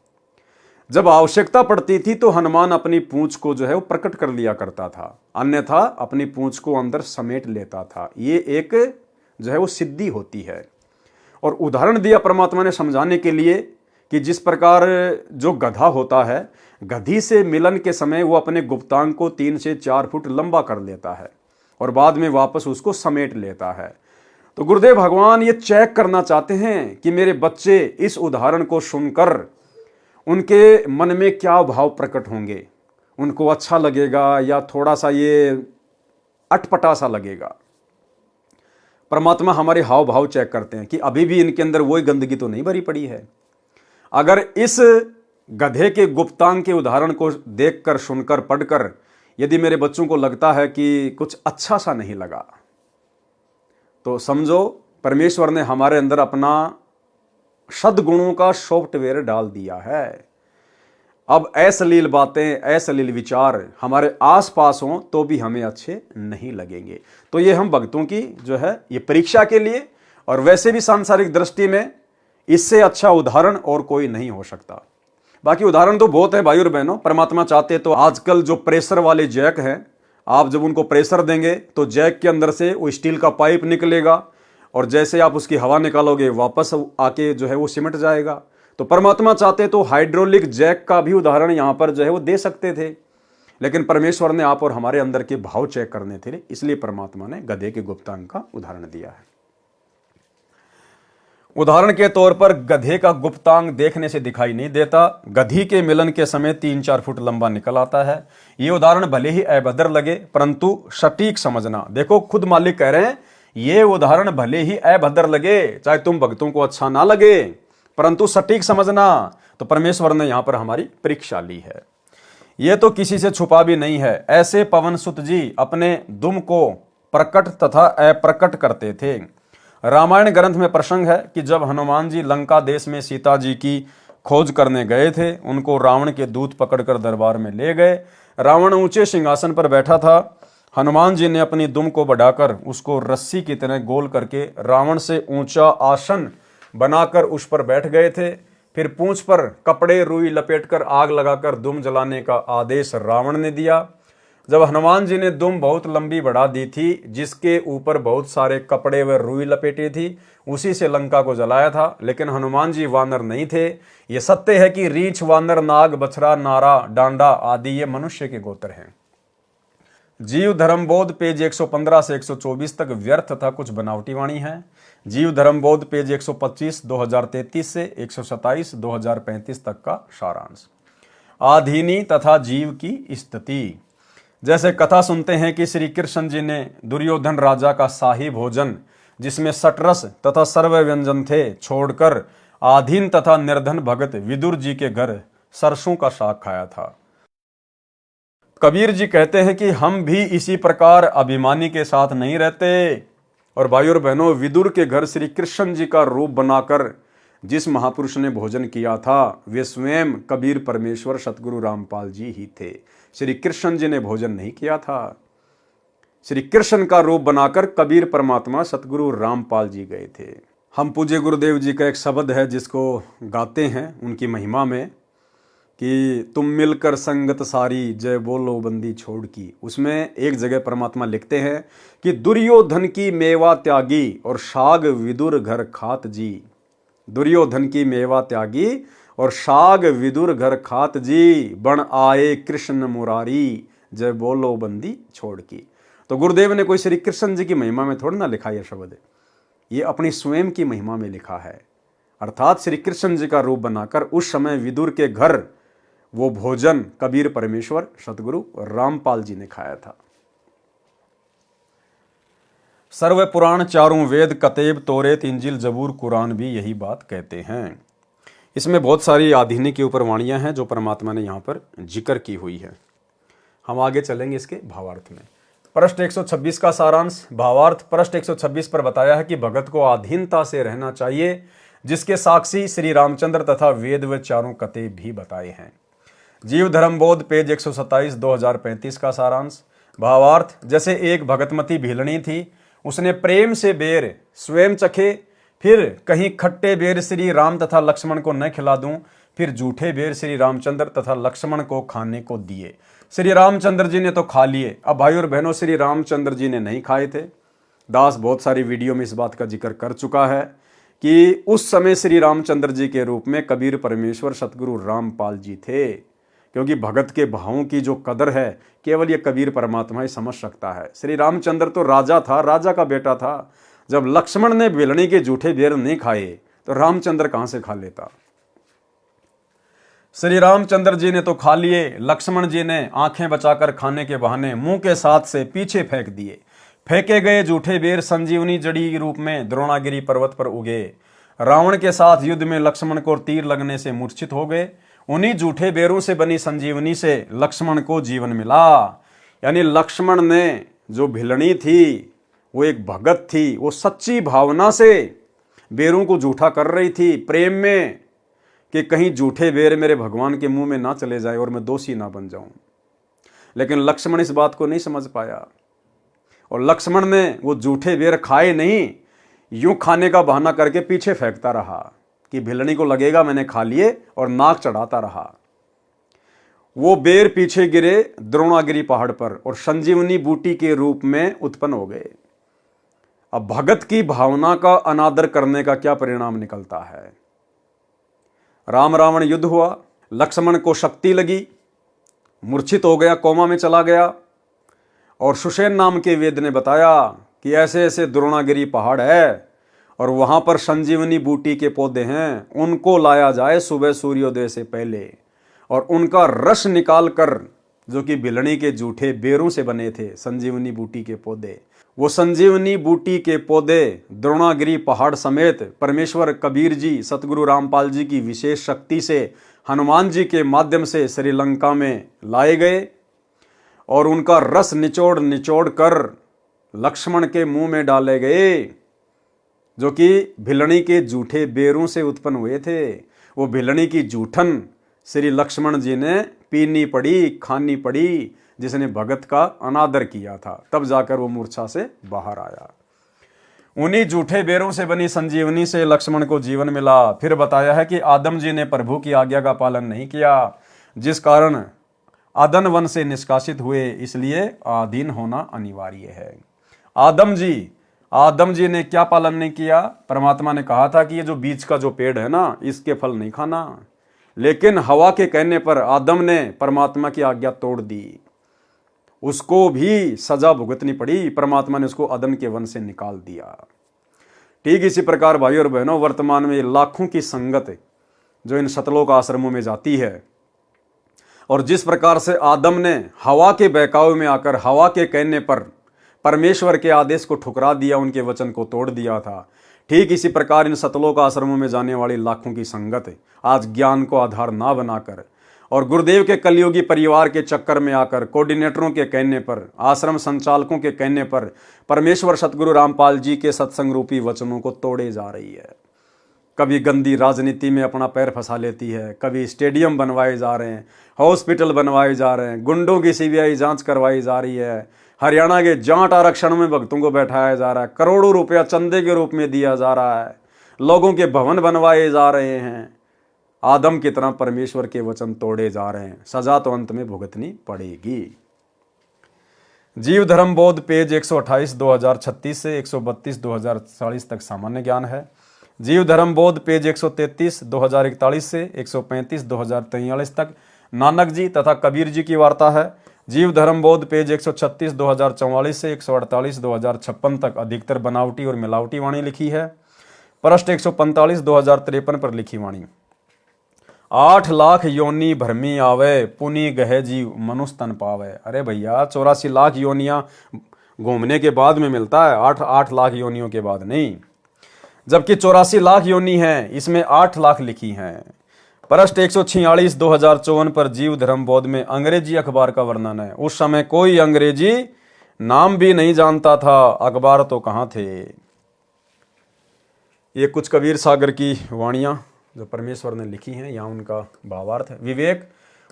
जब आवश्यकता पड़ती थी तो हनुमान अपनी पूंछ को जो है वो प्रकट कर लिया करता था, अन्यथा अपनी पूंछ को अंदर समेट लेता था। ये एक जो है वो सिद्धि होती है। और उदाहरण दिया परमात्मा ने समझाने के लिए कि जिस प्रकार जो गधा होता है, गधी से मिलन के समय वो अपने गुप्तांग को 3 से 4 फुट लंबा कर लेता है और बाद में वापस उसको समेट लेता है। तो गुरुदेव भगवान ये चेक करना चाहते हैं कि मेरे बच्चे इस उदाहरण को सुनकर उनके मन में क्या भाव प्रकट होंगे, उनको अच्छा लगेगा या थोड़ा सा ये अटपटा सा लगेगा। परमात्मा हमारे हाव भाव चेक करते हैं कि अभी भी इनके अंदर वही गंदगी तो नहीं भरी पड़ी है। अगर इस गधे के गुप्तांग के उदाहरण को देखकर, सुनकर, पढ़कर यदि मेरे बच्चों को लगता है कि कुछ अच्छा सा नहीं लगा, तो समझो परमेश्वर ने हमारे अंदर अपना सद्गुणों का सॉफ्टवेयर डाल दिया है। अब अश्लील बातें, अश्लील विचार हमारे आसपास हों तो भी हमें अच्छे नहीं लगेंगे। तो ये हम भक्तों की जो है ये परीक्षा के लिए, और वैसे भी सांसारिक दृष्टि में इससे अच्छा उदाहरण और कोई नहीं हो सकता। बाकी उदाहरण तो बहुत है भाई और बहनों। परमात्मा चाहते तो आजकल जो प्रेशर वाले जैक हैं, आप जब उनको प्रेशर देंगे तो जैक के अंदर से वो स्टील का पाइप निकलेगा और जैसे आप उसकी हवा निकालोगे वापस आके जो है वो सिमट जाएगा। तो परमात्मा चाहते तो हाइड्रोलिक जैक का भी उदाहरण यहां पर जो है वो दे सकते थे, लेकिन परमेश्वर ने आप और हमारे अंदर के भाव चेक करने थे, इसलिए परमात्मा ने गधे के गुप्तांग का उदाहरण दिया है। उदाहरण के तौर पर गधे का गुप्तांग देखने से दिखाई नहीं देता, गधी के मिलन के समय 3-4 फुट लंबा निकल आता है। ये उदाहरण भले ही अभद्र लगे परंतु सटीक समझना। देखो खुद मालिक कह रहे हैं ये उदाहरण भले ही अभद्र लगे, चाहे तुम भक्तों को अच्छा ना लगे, परंतु सटीक समझना। तो परमेश्वर ने यहां पर हमारी परीक्षा ली है। यह तो किसी से छुपा भी नहीं है। ऐसे पवन सुत जी अपने दुम को प्रकट तथा अप्रकट करते थे। रामायण ग्रंथ में प्रसंग है कि जब हनुमान जी लंका देश में सीता जी की खोज करने गए थे, उनको रावण के दूत पकड़कर दरबार में ले गए। रावण ऊंचे सिंहासन पर बैठा था। हनुमान जी ने अपनी दुम को बढ़ाकर उसको रस्सी की तरह गोल करके रावण से ऊंचा आसन बनाकर उस पर बैठ गए थे। फिर पूंछ पर कपड़े रुई लपेटकर आग लगाकर दुम जलाने का आदेश रावण ने दिया। जब हनुमान जी ने दुम बहुत लंबी बढ़ा दी थी, जिसके ऊपर बहुत सारे कपड़े व रुई लपेटी थी, उसी से लंका को जलाया था। लेकिन हनुमान जी वानर नहीं थे। ये सत्य है कि रीछ, वानर, नाग, बछड़ा, नारा, डांडा आदि ये मनुष्य के गोत्र हैं। जीव धर्मबोध पेज 115 से 124 तक व्यर्थ तथा कुछ बनावटी वाणी है। जीव धर्मबोध पेज 125 2033 से 127 2035 तक का सारांश। आधीनी तथा जीव की स्थिति। जैसे कथा सुनते हैं कि श्री कृष्ण जी ने दुर्योधन राजा का शाही भोजन, जिसमें सटरस तथा सर्व व्यंजन थे, छोड़कर आधीन तथा निर्धन भगत विदुर जी के घर सरसों का साग खाया था। कबीर जी कहते हैं कि हम भी इसी प्रकार अभिमानी के साथ नहीं रहते। और भाई और बहनों, विदुर के घर श्री कृष्ण जी का रूप बनाकर जिस महापुरुष ने भोजन किया था, वे स्वयं कबीर परमेश्वर सतगुरु रामपाल जी ही थे। श्री कृष्ण जी ने भोजन नहीं किया था। श्री कृष्ण का रूप बनाकर कबीर परमात्मा सतगुरु रामपाल जी गए थे। हम पूज्य गुरुदेव जी का एक शब्द है जिसको गाते हैं उनकी महिमा में कि तुम मिलकर संगत सारी जय बोलो बंदी छोड़ की। उसमें एक जगह परमात्मा लिखते हैं कि दुर्योधन की मेवा त्यागी और साग विदुर घर खात जी। दुर्योधन की मेवा त्यागी और साग विदुर घर खात जी, बण आए कृष्ण मुरारी जय बोलो बंदी छोड़ की। तो गुरुदेव ने कोई श्री कृष्ण जी की महिमा में थोड़ा ना लिखा यह शब्द, ये अपनी स्वयं की महिमा में लिखा है। अर्थात श्री कृष्ण जी का रूप बनाकर उस समय विदुर के घर वो भोजन कबीर परमेश्वर सतगुरु रामपाल जी ने खाया था। सर्व पुराण, चारों वेद, कतेब, तोरेत, इंजिल, जबूर, कुरान भी यही बात कहते हैं। इसमें बहुत सारी आधीनी के ऊपर वाणियां हैं जो परमात्मा ने यहाँ पर जिक्र की हुई है। हम आगे चलेंगे इसके भावार्थ में। पृष्ठ 126 का सारांश। भावार्थ पृष्ठ 126 पर बताया है कि भगत को अधीनता से रहना चाहिए, जिसके साक्षी श्री रामचंद्र तथा वेद व चारों कतेब भी बताए हैं। जीव धर्मबोध पेज 127 2035 का सारांश। भावार्थ जैसे एक भगतमती भीलनी थी, उसने प्रेम से बेर स्वयं चखे फिर कहीं खट्टे बेर श्री राम तथा लक्ष्मण को न खिला दूं, फिर झूठे बेर श्री रामचंद्र तथा लक्ष्मण को खाने को दिए। श्री रामचंद्र जी ने तो खा लिए, अब भाई और बहनों श्री रामचंद्र जी ने नहीं खाए थे। दास बहुत सारी वीडियो में इस बात का जिक्र कर चुका है कि उस समय श्री रामचंद्र जी के रूप में कबीर परमेश्वर सतगुरु रामपाल जी थे, क्योंकि भगत के भावों की जो कदर है केवल ये कबीर परमात्मा ही समझ सकता है। श्री रामचंद्र तो राजा था, राजा का बेटा था। जब लक्ष्मण ने बेलनी के जूठे बेर नहीं खाए तो रामचंद्र कहां से खा लेता। श्री रामचंद्र जी ने तो खा लिए, लक्ष्मण जी ने आंखें बचाकर खाने के बहाने मुंह के साथ से पीछे फेंक दिए। फेंके गए जूठे बेर संजीवनी जड़ी रूप में द्रोणागिरी पर्वत पर उगे। रावण के साथ युद्ध में लक्ष्मण को तीर लगने से मूर्छित हो गए। उन्हीं जूठे बेरों से बनी संजीवनी से लक्ष्मण को जीवन मिला। यानी लक्ष्मण ने जो भिलनी थी वो एक भगत थी, वो सच्ची भावना से बेरों को जूठा कर रही थी, प्रेम में, कि कहीं जूठे बेर मेरे भगवान के मुंह में ना चले जाए और मैं दोषी ना बन जाऊं। लेकिन लक्ष्मण इस बात को नहीं समझ पाया और लक्ष्मण ने वो जूठे बेर खाए नहीं, यूं खाने का बहाना करके पीछे फेंकता रहा कि भिलनी को लगेगा मैंने खा लिए, और नाक चढ़ाता रहा। वो बेर पीछे गिरे द्रोणागिरी पहाड़ पर और संजीवनी बूटी के रूप में उत्पन्न हो गए। अब भगत की भावना का अनादर करने का क्या परिणाम निकलता है। राम रावण युद्ध हुआ, लक्ष्मण को शक्ति लगी, मूर्छित हो गया, कोमा में चला गया, और सुषेण नाम के वेद ने बताया कि ऐसे ऐसे द्रोणागिरी पहाड़ है और वहां पर संजीवनी बूटी के पौधे हैं, उनको लाया जाए सुबह सूर्योदय से पहले, और उनका रस निकाल कर, जो कि भिलनी के जूठे बेरों से बने थे संजीवनी बूटी के पौधे, वो संजीवनी बूटी के पौधे द्रोणागिरी पहाड़ समेत परमेश्वर कबीर जी सतगुरु रामपाल जी की विशेष शक्ति से हनुमान जी के माध्यम से श्रीलंका में लाए गए और उनका रस निचोड़ निचोड़ कर लक्ष्मण के मुंह में डाले गए, जो कि भिलनी के जूठे बेरों से उत्पन्न हुए थे। वो भिलनी की जूठन श्री लक्ष्मण जी ने पीनी पड़ी, खानी पड़ी, जिसने भगत का अनादर किया था, तब जाकर वो मूर्छा से बाहर आया। उन्हीं जूठे बेरों से बनी संजीवनी से लक्ष्मण को जीवन मिला। फिर बताया है कि आदम जी ने प्रभु की आज्ञा का पालन नहीं किया, जिस कारण आदन वन से निष्कासित हुए, इसलिए आधीन होना अनिवार्य है। आदम जी ने क्या पालन नहीं किया। परमात्मा ने कहा था कि ये जो बीच का जो पेड़ है ना, इसके फल नहीं खाना, लेकिन हवा के कहने पर आदम ने परमात्मा की आज्ञा तोड़ दी, उसको भी सजा भुगतनी पड़ी। परमात्मा ने उसको अदन के वन से निकाल दिया। ठीक इसी प्रकार भाई और बहनों, वर्तमान में लाखों की संगत जो इन सतलोक आश्रमों में जाती है, और जिस प्रकार से आदम ने हवा के बहकावे में आकर हवा के कहने पर परमेश्वर के आदेश को ठुकरा दिया, उनके वचन को तोड़ दिया था, ठीक इसी प्रकार इन सतलोक आश्रमों में जाने वाली लाखों की संगत आज ज्ञान को आधार ना बनाकर और गुरुदेव के कलयुगी परिवार के चक्कर में आकर कोऑर्डिनेटरों के कहने पर, आश्रम संचालकों के कहने पर परमेश्वर सतगुरु रामपाल जी के सत्संग रूपी वचनों को तोड़े जा रही है। कभी गंदी राजनीति में अपना पैर फंसा लेती है, कभी स्टेडियम बनवाए जा रहे हैं, हॉस्पिटल बनवाए जा रहे हैं, गुंडों की सीबीआई जांच करवाई जा रही है, हरियाणा के जाट आरक्षण में भक्तों को बैठाया जा रहा है, करोड़ों रुपया चंदे के रूप में दिया जा रहा है, लोगों के भवन बनवाए जा रहे हैं। आदम की तरह परमेश्वर के वचन तोड़े जा रहे हैं, सजा तो अंत में भुगतनी पड़ेगी। जीव धर्म बोध पेज 128 2036 से 132 2040 तक सामान्य ज्ञान है। जीव धर्म बोध पेज 133 2041 से 135 2043 तक नानक जी तथा कबीर जी की वार्ता है। जीव धर्म बोध पेज 136 2044 से 148 2056 तक अधिकतर बनावटी और मिलावटी वाणी लिखी है। पृष्ठ 145 2053 पर लिखी वाणी। 8 लाख योनि भरमी आवे, पुनि गहे जीव मनुष्य तन पावे। अरे भैया 84 लाख योनियां घूमने के बाद में मिलता है, 8 लाख योनियों के बाद नहीं। जबकि 84 लाख योनि है, इसमें 8 लाख लिखी हैं। पृष्ठ 146 2054 पर जीव धर्म बोध में अंग्रेजी अखबार का वर्णन है। उस समय कोई अंग्रेजी नाम भी नहीं जानता था, अखबार तो कहां थे। ये कुछ कबीर सागर की वाणियां जो परमेश्वर ने लिखी हैं, यहाँ उनका भावार्थ है। विवेक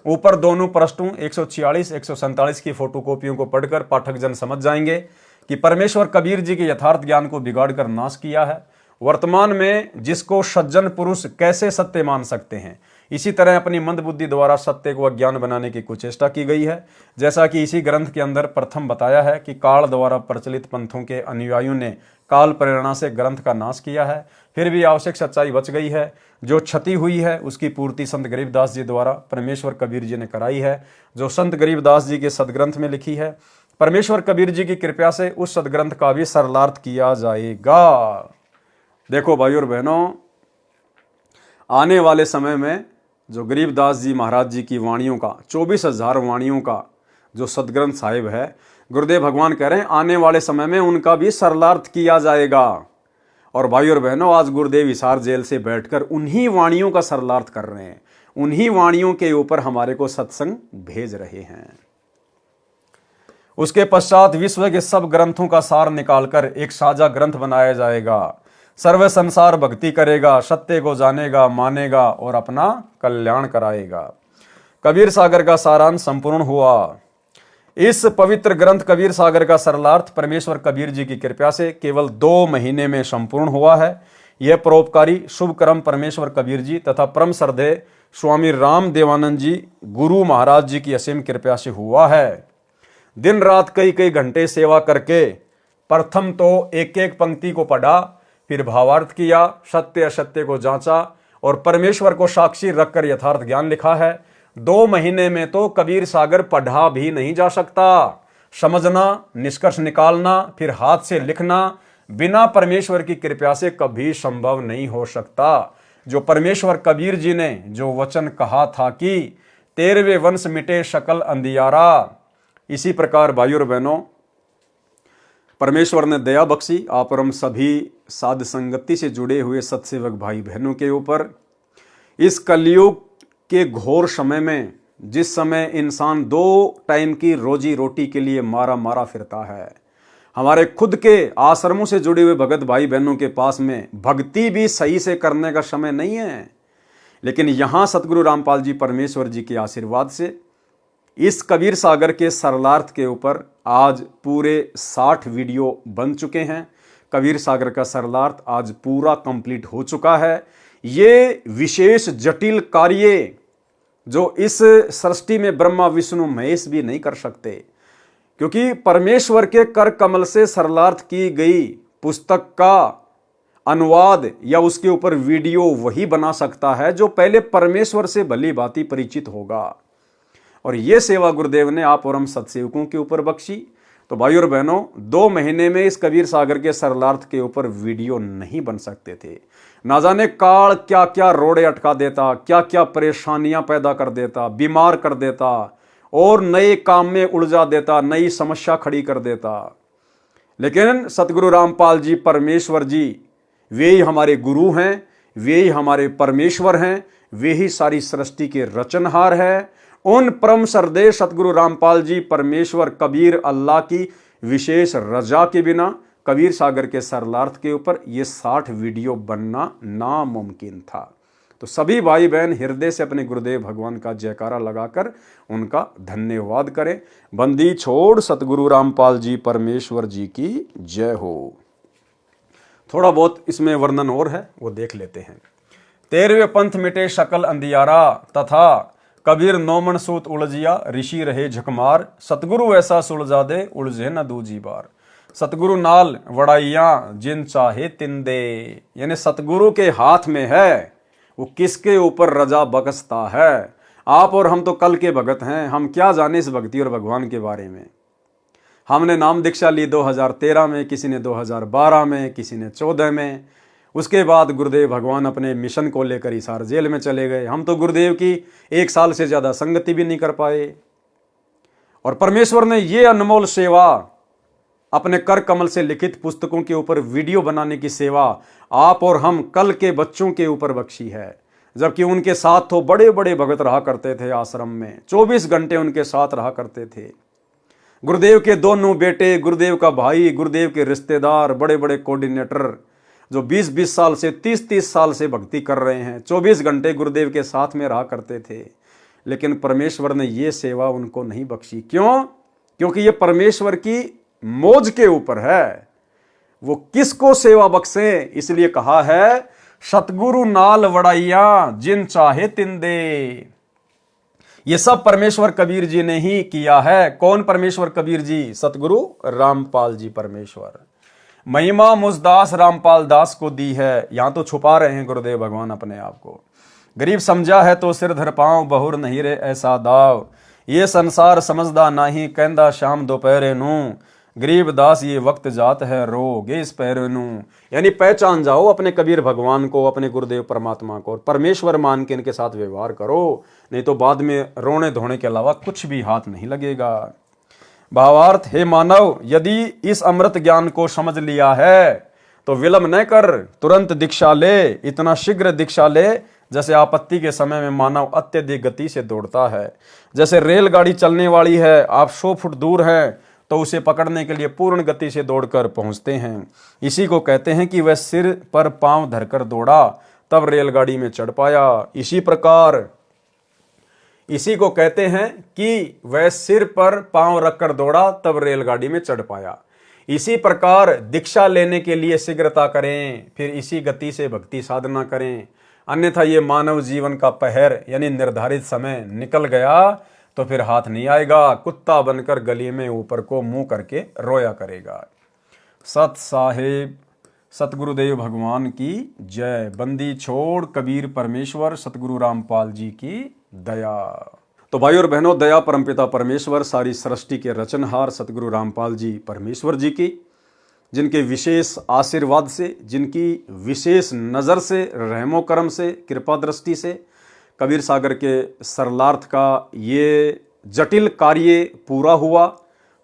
ऊपर दोनों पृष्ठों 146 147 की फोटोकॉपियों को पढ़कर पाठक जन समझ जाएंगे कि परमेश्वर कबीर जी के यथार्थ ज्ञान को बिगाड़ कर नाश किया है वर्तमान में जिसको सज्जन पुरुष कैसे सत्य मान सकते हैं, इसी तरह अपनी मंद बुद्धि द्वारा सत्य को अज्ञान बनाने की कुचेष्टा की गई है। जैसा कि इसी ग्रंथ के अंदर प्रथम बताया है कि काल द्वारा प्रचलित पंथों के अनुयायियों ने काल प्रेरणा से ग्रंथ का नाश किया है, फिर भी आवश्यक सच्चाई बच गई है। जो क्षति हुई है उसकी पूर्ति संत गरीबदास जी द्वारा परमेश्वर कबीर जी ने कराई है, जो संत गरीबदास जी के सदग्रंथ में लिखी है। परमेश्वर कबीर जी की कृपा से उस सदग्रंथ का भी सरलार्थ किया जाएगा। देखो भाई और बहनों, आने वाले समय में जो गरीबदास जी महाराज जी की वाणियों का 24,000 वाणियों का जो सदग्रंथ साहिब है, गुरुदेव भगवान कह रहे हैं आने वाले समय में उनका भी सरलार्थ किया जाएगा। और भाई और बहनों, आज गुरुदेव हिसार जेल से बैठकर उन्हीं वाणियों का सरलार्थ कर रहे हैं, उन्हीं वाणियों के ऊपर हमारे को सत्संग भेज रहे हैं। उसके पश्चात विश्व के सब ग्रंथों का सार निकालकर एक साझा ग्रंथ बनाया जाएगा। सर्व संसार भक्ति करेगा, सत्य को जानेगा, मानेगा और अपना कल्याण कराएगा। कबीर सागर का सारांश संपूर्ण हुआ। इस पवित्र ग्रंथ कबीर सागर का सरलार्थ परमेश्वर कबीर जी की कृपा से केवल 2 महीने में संपूर्ण हुआ है। यह परोपकारी शुभ कर्म परमेश्वर कबीर जी तथा परम श्रद्धेय स्वामी राम देवानंद जी गुरु महाराज जी की असीम कृपा से हुआ है। दिन रात कई कई घंटे सेवा करके प्रथम तो एक एक पंक्ति को पढ़ा, फिर भावार्थ किया, सत्य असत्य को जांचा और परमेश्वर को साक्षी रखकर यथार्थ ज्ञान लिखा है। 2 महीने में तो कबीर सागर पढ़ा भी नहीं जा सकता। समझना, निष्कर्ष निकालना, फिर हाथ से लिखना बिना परमेश्वर की कृपा से कभी संभव नहीं हो सकता। जो परमेश्वर कबीर जी ने जो वचन कहा था कि 13वें वंश मिटे सकल अंधियारा, इसी प्रकार भाई और बहनों परमेश्वर ने दया बख्शी आप और हम सभी साध संगति से जुड़े हुए सत्सेवक भाई बहनों के ऊपर। इस कलयुग के घोर समय में, जिस समय इंसान 2 टाइम की रोजी रोटी के लिए मारा मारा फिरता है, हमारे खुद के आश्रमों से जुड़े हुए भगत भाई बहनों के पास में भक्ति भी सही से करने का समय नहीं है। लेकिन यहाँ सतगुरु रामपाल जी परमेश्वर जी के आशीर्वाद से इस कबीर सागर के सरलार्थ के ऊपर आज पूरे 60 वीडियो बन चुके हैं। कबीर सागर का सरलार्थ आज पूरा कंप्लीट हो चुका है। ये विशेष जटिल कार्य जो इस सृष्टि में ब्रह्मा विष्णु महेश भी नहीं कर सकते, क्योंकि परमेश्वर के कर कमल से सरलार्थ की गई पुस्तक का अनुवाद या उसके ऊपर वीडियो वही बना सकता है जो पहले परमेश्वर से भली भांति परिचित होगा। और ये सेवा गुरुदेव ने आप और हम सत्सेवकों के ऊपर बख्शी। तो भाई और बहनों, 2 महीने में इस कबीर सागर के सरलार्थ के ऊपर वीडियो नहीं बन सकते थे। ना जाने काल क्या क्या रोड़े अटका देता, क्या क्या परेशानियां पैदा कर देता, बीमार कर देता और नए काम में उलझा देता, नई समस्या खड़ी कर देता। लेकिन सतगुरु रामपाल जी परमेश्वर जी वे ही हमारे गुरु हैं, वे ही हमारे परमेश्वर हैं, वे ही सारी सृष्टि के रचनहार है। उन परम श्रद्धेय सतगुरु रामपाल जी परमेश्वर कबीर अल्लाह की विशेष रजा के बिना कबीर सागर के सरलार्थ के ऊपर ये 60 वीडियो बनना नामुमकिन था। तो सभी भाई बहन हृदय से अपने गुरुदेव भगवान का जयकारा लगाकर उनका धन्यवाद करें। बंदी छोड़ सतगुरु रामपाल जी परमेश्वर जी की जय हो। थोड़ा बहुत इसमें वर्णन और है, वो देख लेते हैं। 13वें पंथ मिटे सकल अंधियारा तथा कबीर नौमन सूत उलझिया, ऋषि रहे झकमार, सतगुरु ऐसा सुलझा दे उलझे न दूजी बार। सतगुरु नाल वड़ाइयां जिन चाहे तिन दे, यानी सतगुरु के हाथ में है वो किसके ऊपर रजा बकसता है। आप और हम तो कल के भगत हैं, हम क्या जाने इस भक्ति और भगवान के बारे में। हमने नाम दीक्षा ली 2013 में, किसी ने 2012 में, किसी ने 14 में। उसके बाद गुरुदेव भगवान अपने मिशन को लेकर हिसार जेल में चले गए। हम तो गुरुदेव की 1 साल से ज्यादा संगति भी नहीं कर पाए। और परमेश्वर ने ये अनमोल सेवा अपने कर कमल से लिखित पुस्तकों के ऊपर वीडियो बनाने की सेवा आप और हम कल के बच्चों के ऊपर बख्शी है। जबकि उनके साथ तो बड़े बड़े भगत रहा करते थे आश्रम में, 24 घंटे उनके साथ रहा करते थे। गुरुदेव के दोनों बेटे, गुरुदेव का भाई, गुरुदेव के रिश्तेदार, बड़े बड़े कोऑर्डिनेटर जो 20-20 साल से 30-30 साल से भक्ति कर रहे हैं, 24 घंटे गुरुदेव के साथ में रहा करते थे। लेकिन परमेश्वर ने ये सेवा उनको नहीं बख्शी। क्यों? क्योंकि ये परमेश्वर की मौज के ऊपर है। वो किसको सेवा बख्शे। इसलिए कहा है सतगुरु नाल वड़ाइया जिन चाहे तिन दे। ये सब परमेश्वर कबीर जी ने ही किया है। कौन परमेश्वर कबीर जी? सतगुरु रामपाल जी परमेश्वर। महिमा मुझदास रामपाल दास को दी है। यहां तो छुपा रहे हैं गुरुदेव भगवान अपने आप को। गरीब समझा है तो सिर धर पांव, बहुर नहीं रे ऐसा दाव। ये संसार समझदा नहीं, कहंदा शाम दोपहरे नू। गरीब दास ये वक्त जात है रो गे इस पैरे नू। यानी पहचान जाओ अपने कबीर भगवान को, अपने गुरुदेव परमात्मा को, और परमेश्वर मान के इनके साथ व्यवहार करो, नहीं तो बाद में रोने धोने के अलावा कुछ भी हाथ नहीं लगेगा। भावार्थ, हे मानव, यदि इस अमृत ज्ञान को समझ लिया है तो विलंब न कर, तुरंत दीक्षा ले। इतना शीघ्र दीक्षा ले जैसे आपत्ति के समय में मानव अत्यधिक गति से दौड़ता है। जैसे रेलगाड़ी चलने वाली है, आप 100 फुट दूर हैं तो उसे पकड़ने के लिए पूर्ण गति से दौड़कर पहुंचते हैं। इसी को कहते हैं कि वह सिर पर पांव धरकर दौड़ा तब रेलगाड़ी में चढ़ पाया। इसी प्रकार इसी को कहते हैं कि वह सिर पर पांव रखकर दौड़ा तब रेलगाड़ी में चढ़ पाया। इसी प्रकार दीक्षा लेने के लिए शीघ्रता करें, फिर इसी गति से भक्ति साधना करें। अन्यथा ये मानव जीवन का पहर यानी निर्धारित समय निकल गया तो फिर हाथ नहीं आएगा। कुत्ता बनकर गली में ऊपर को मुंह करके रोया करेगा। सत साहेब सतगुरुदेव भगवान की जय। बंदी छोड़ कबीर परमेश्वर, सतगुरु रामपाल जी की दया। तो भाई और बहनों, दया परमपिता परमेश्वर, सारी सृष्टि के रचनहार सतगुरु रामपाल जी परमेश्वर जी की, जिनके विशेष आशीर्वाद से, जिनकी विशेष नज़र से, रहमो करम से, कृपा दृष्टि से कबीर सागर के सरलार्थ का ये जटिल कार्य पूरा हुआ।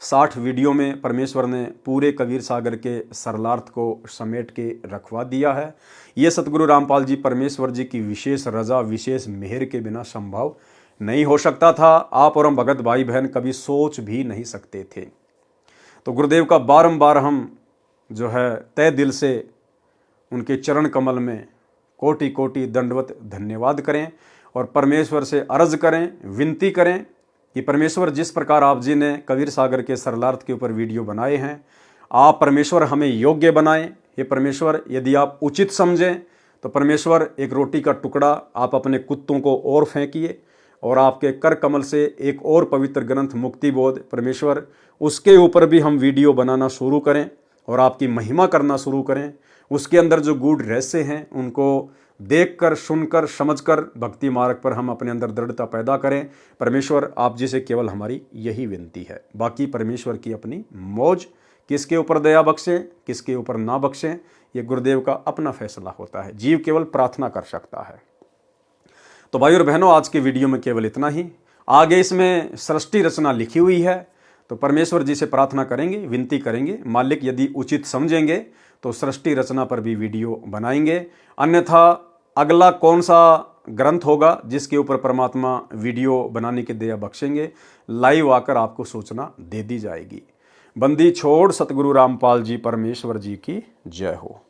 60 वीडियो में परमेश्वर ने पूरे कबीर सागर के सरलार्थ को समेट के रखवा दिया है। ये सतगुरु रामपाल जी परमेश्वर जी की विशेष रजा, विशेष मेहर के बिना संभव नहीं हो सकता था। आप और हम भगत भाई बहन कभी सोच भी नहीं सकते थे। तो गुरुदेव का बारंबार हम जो है तय दिल से उनके चरण कमल में कोटि कोटि दंडवत धन्यवाद करें और परमेश्वर से अर्ज करें, विनती करें कि परमेश्वर, जिस प्रकार आप जी ने कबीर सागर के सरलार्थ के ऊपर वीडियो बनाए हैं, आप परमेश्वर हमें योग्य बनाएं। ये परमेश्वर, यदि आप उचित समझें तो परमेश्वर एक रोटी का टुकड़ा आप अपने कुत्तों को और फेंकिए और आपके कर कमल से एक और पवित्र ग्रंथ मुक्ति बोध, परमेश्वर उसके ऊपर भी हम वीडियो बनाना शुरू करें और आपकी महिमा करना शुरू करें। उसके अंदर जो गूढ़ रहस्य हैं उनको देखकर, सुनकर, समझकर भक्ति मार्ग पर हम अपने अंदर दृढ़ता पैदा करें। परमेश्वर, आप जी से केवल हमारी यही विनती है। बाकी परमेश्वर की अपनी मौज, किसके ऊपर दया बख्शें, किसके ऊपर ना बख्शें, ये गुरुदेव का अपना फैसला होता है। जीव केवल प्रार्थना कर सकता है। तो भाई और बहनों, आज के वीडियो में केवल इतना ही। आगे इसमें सृष्टि रचना लिखी हुई है, तो परमेश्वर जी से प्रार्थना करेंगे, विनती करेंगे। मालिक यदि उचित समझेंगे तो सृष्टि रचना पर भी वीडियो बनाएंगे। अन्यथा अगला कौन सा ग्रंथ होगा जिसके ऊपर परमात्मा वीडियो बनाने की दया बख्शेंगे, लाइव आकर आपको सूचना दे दी जाएगी। बंदी छोड़ सतगुरु रामपाल जी परमेश्वर जी की जय हो।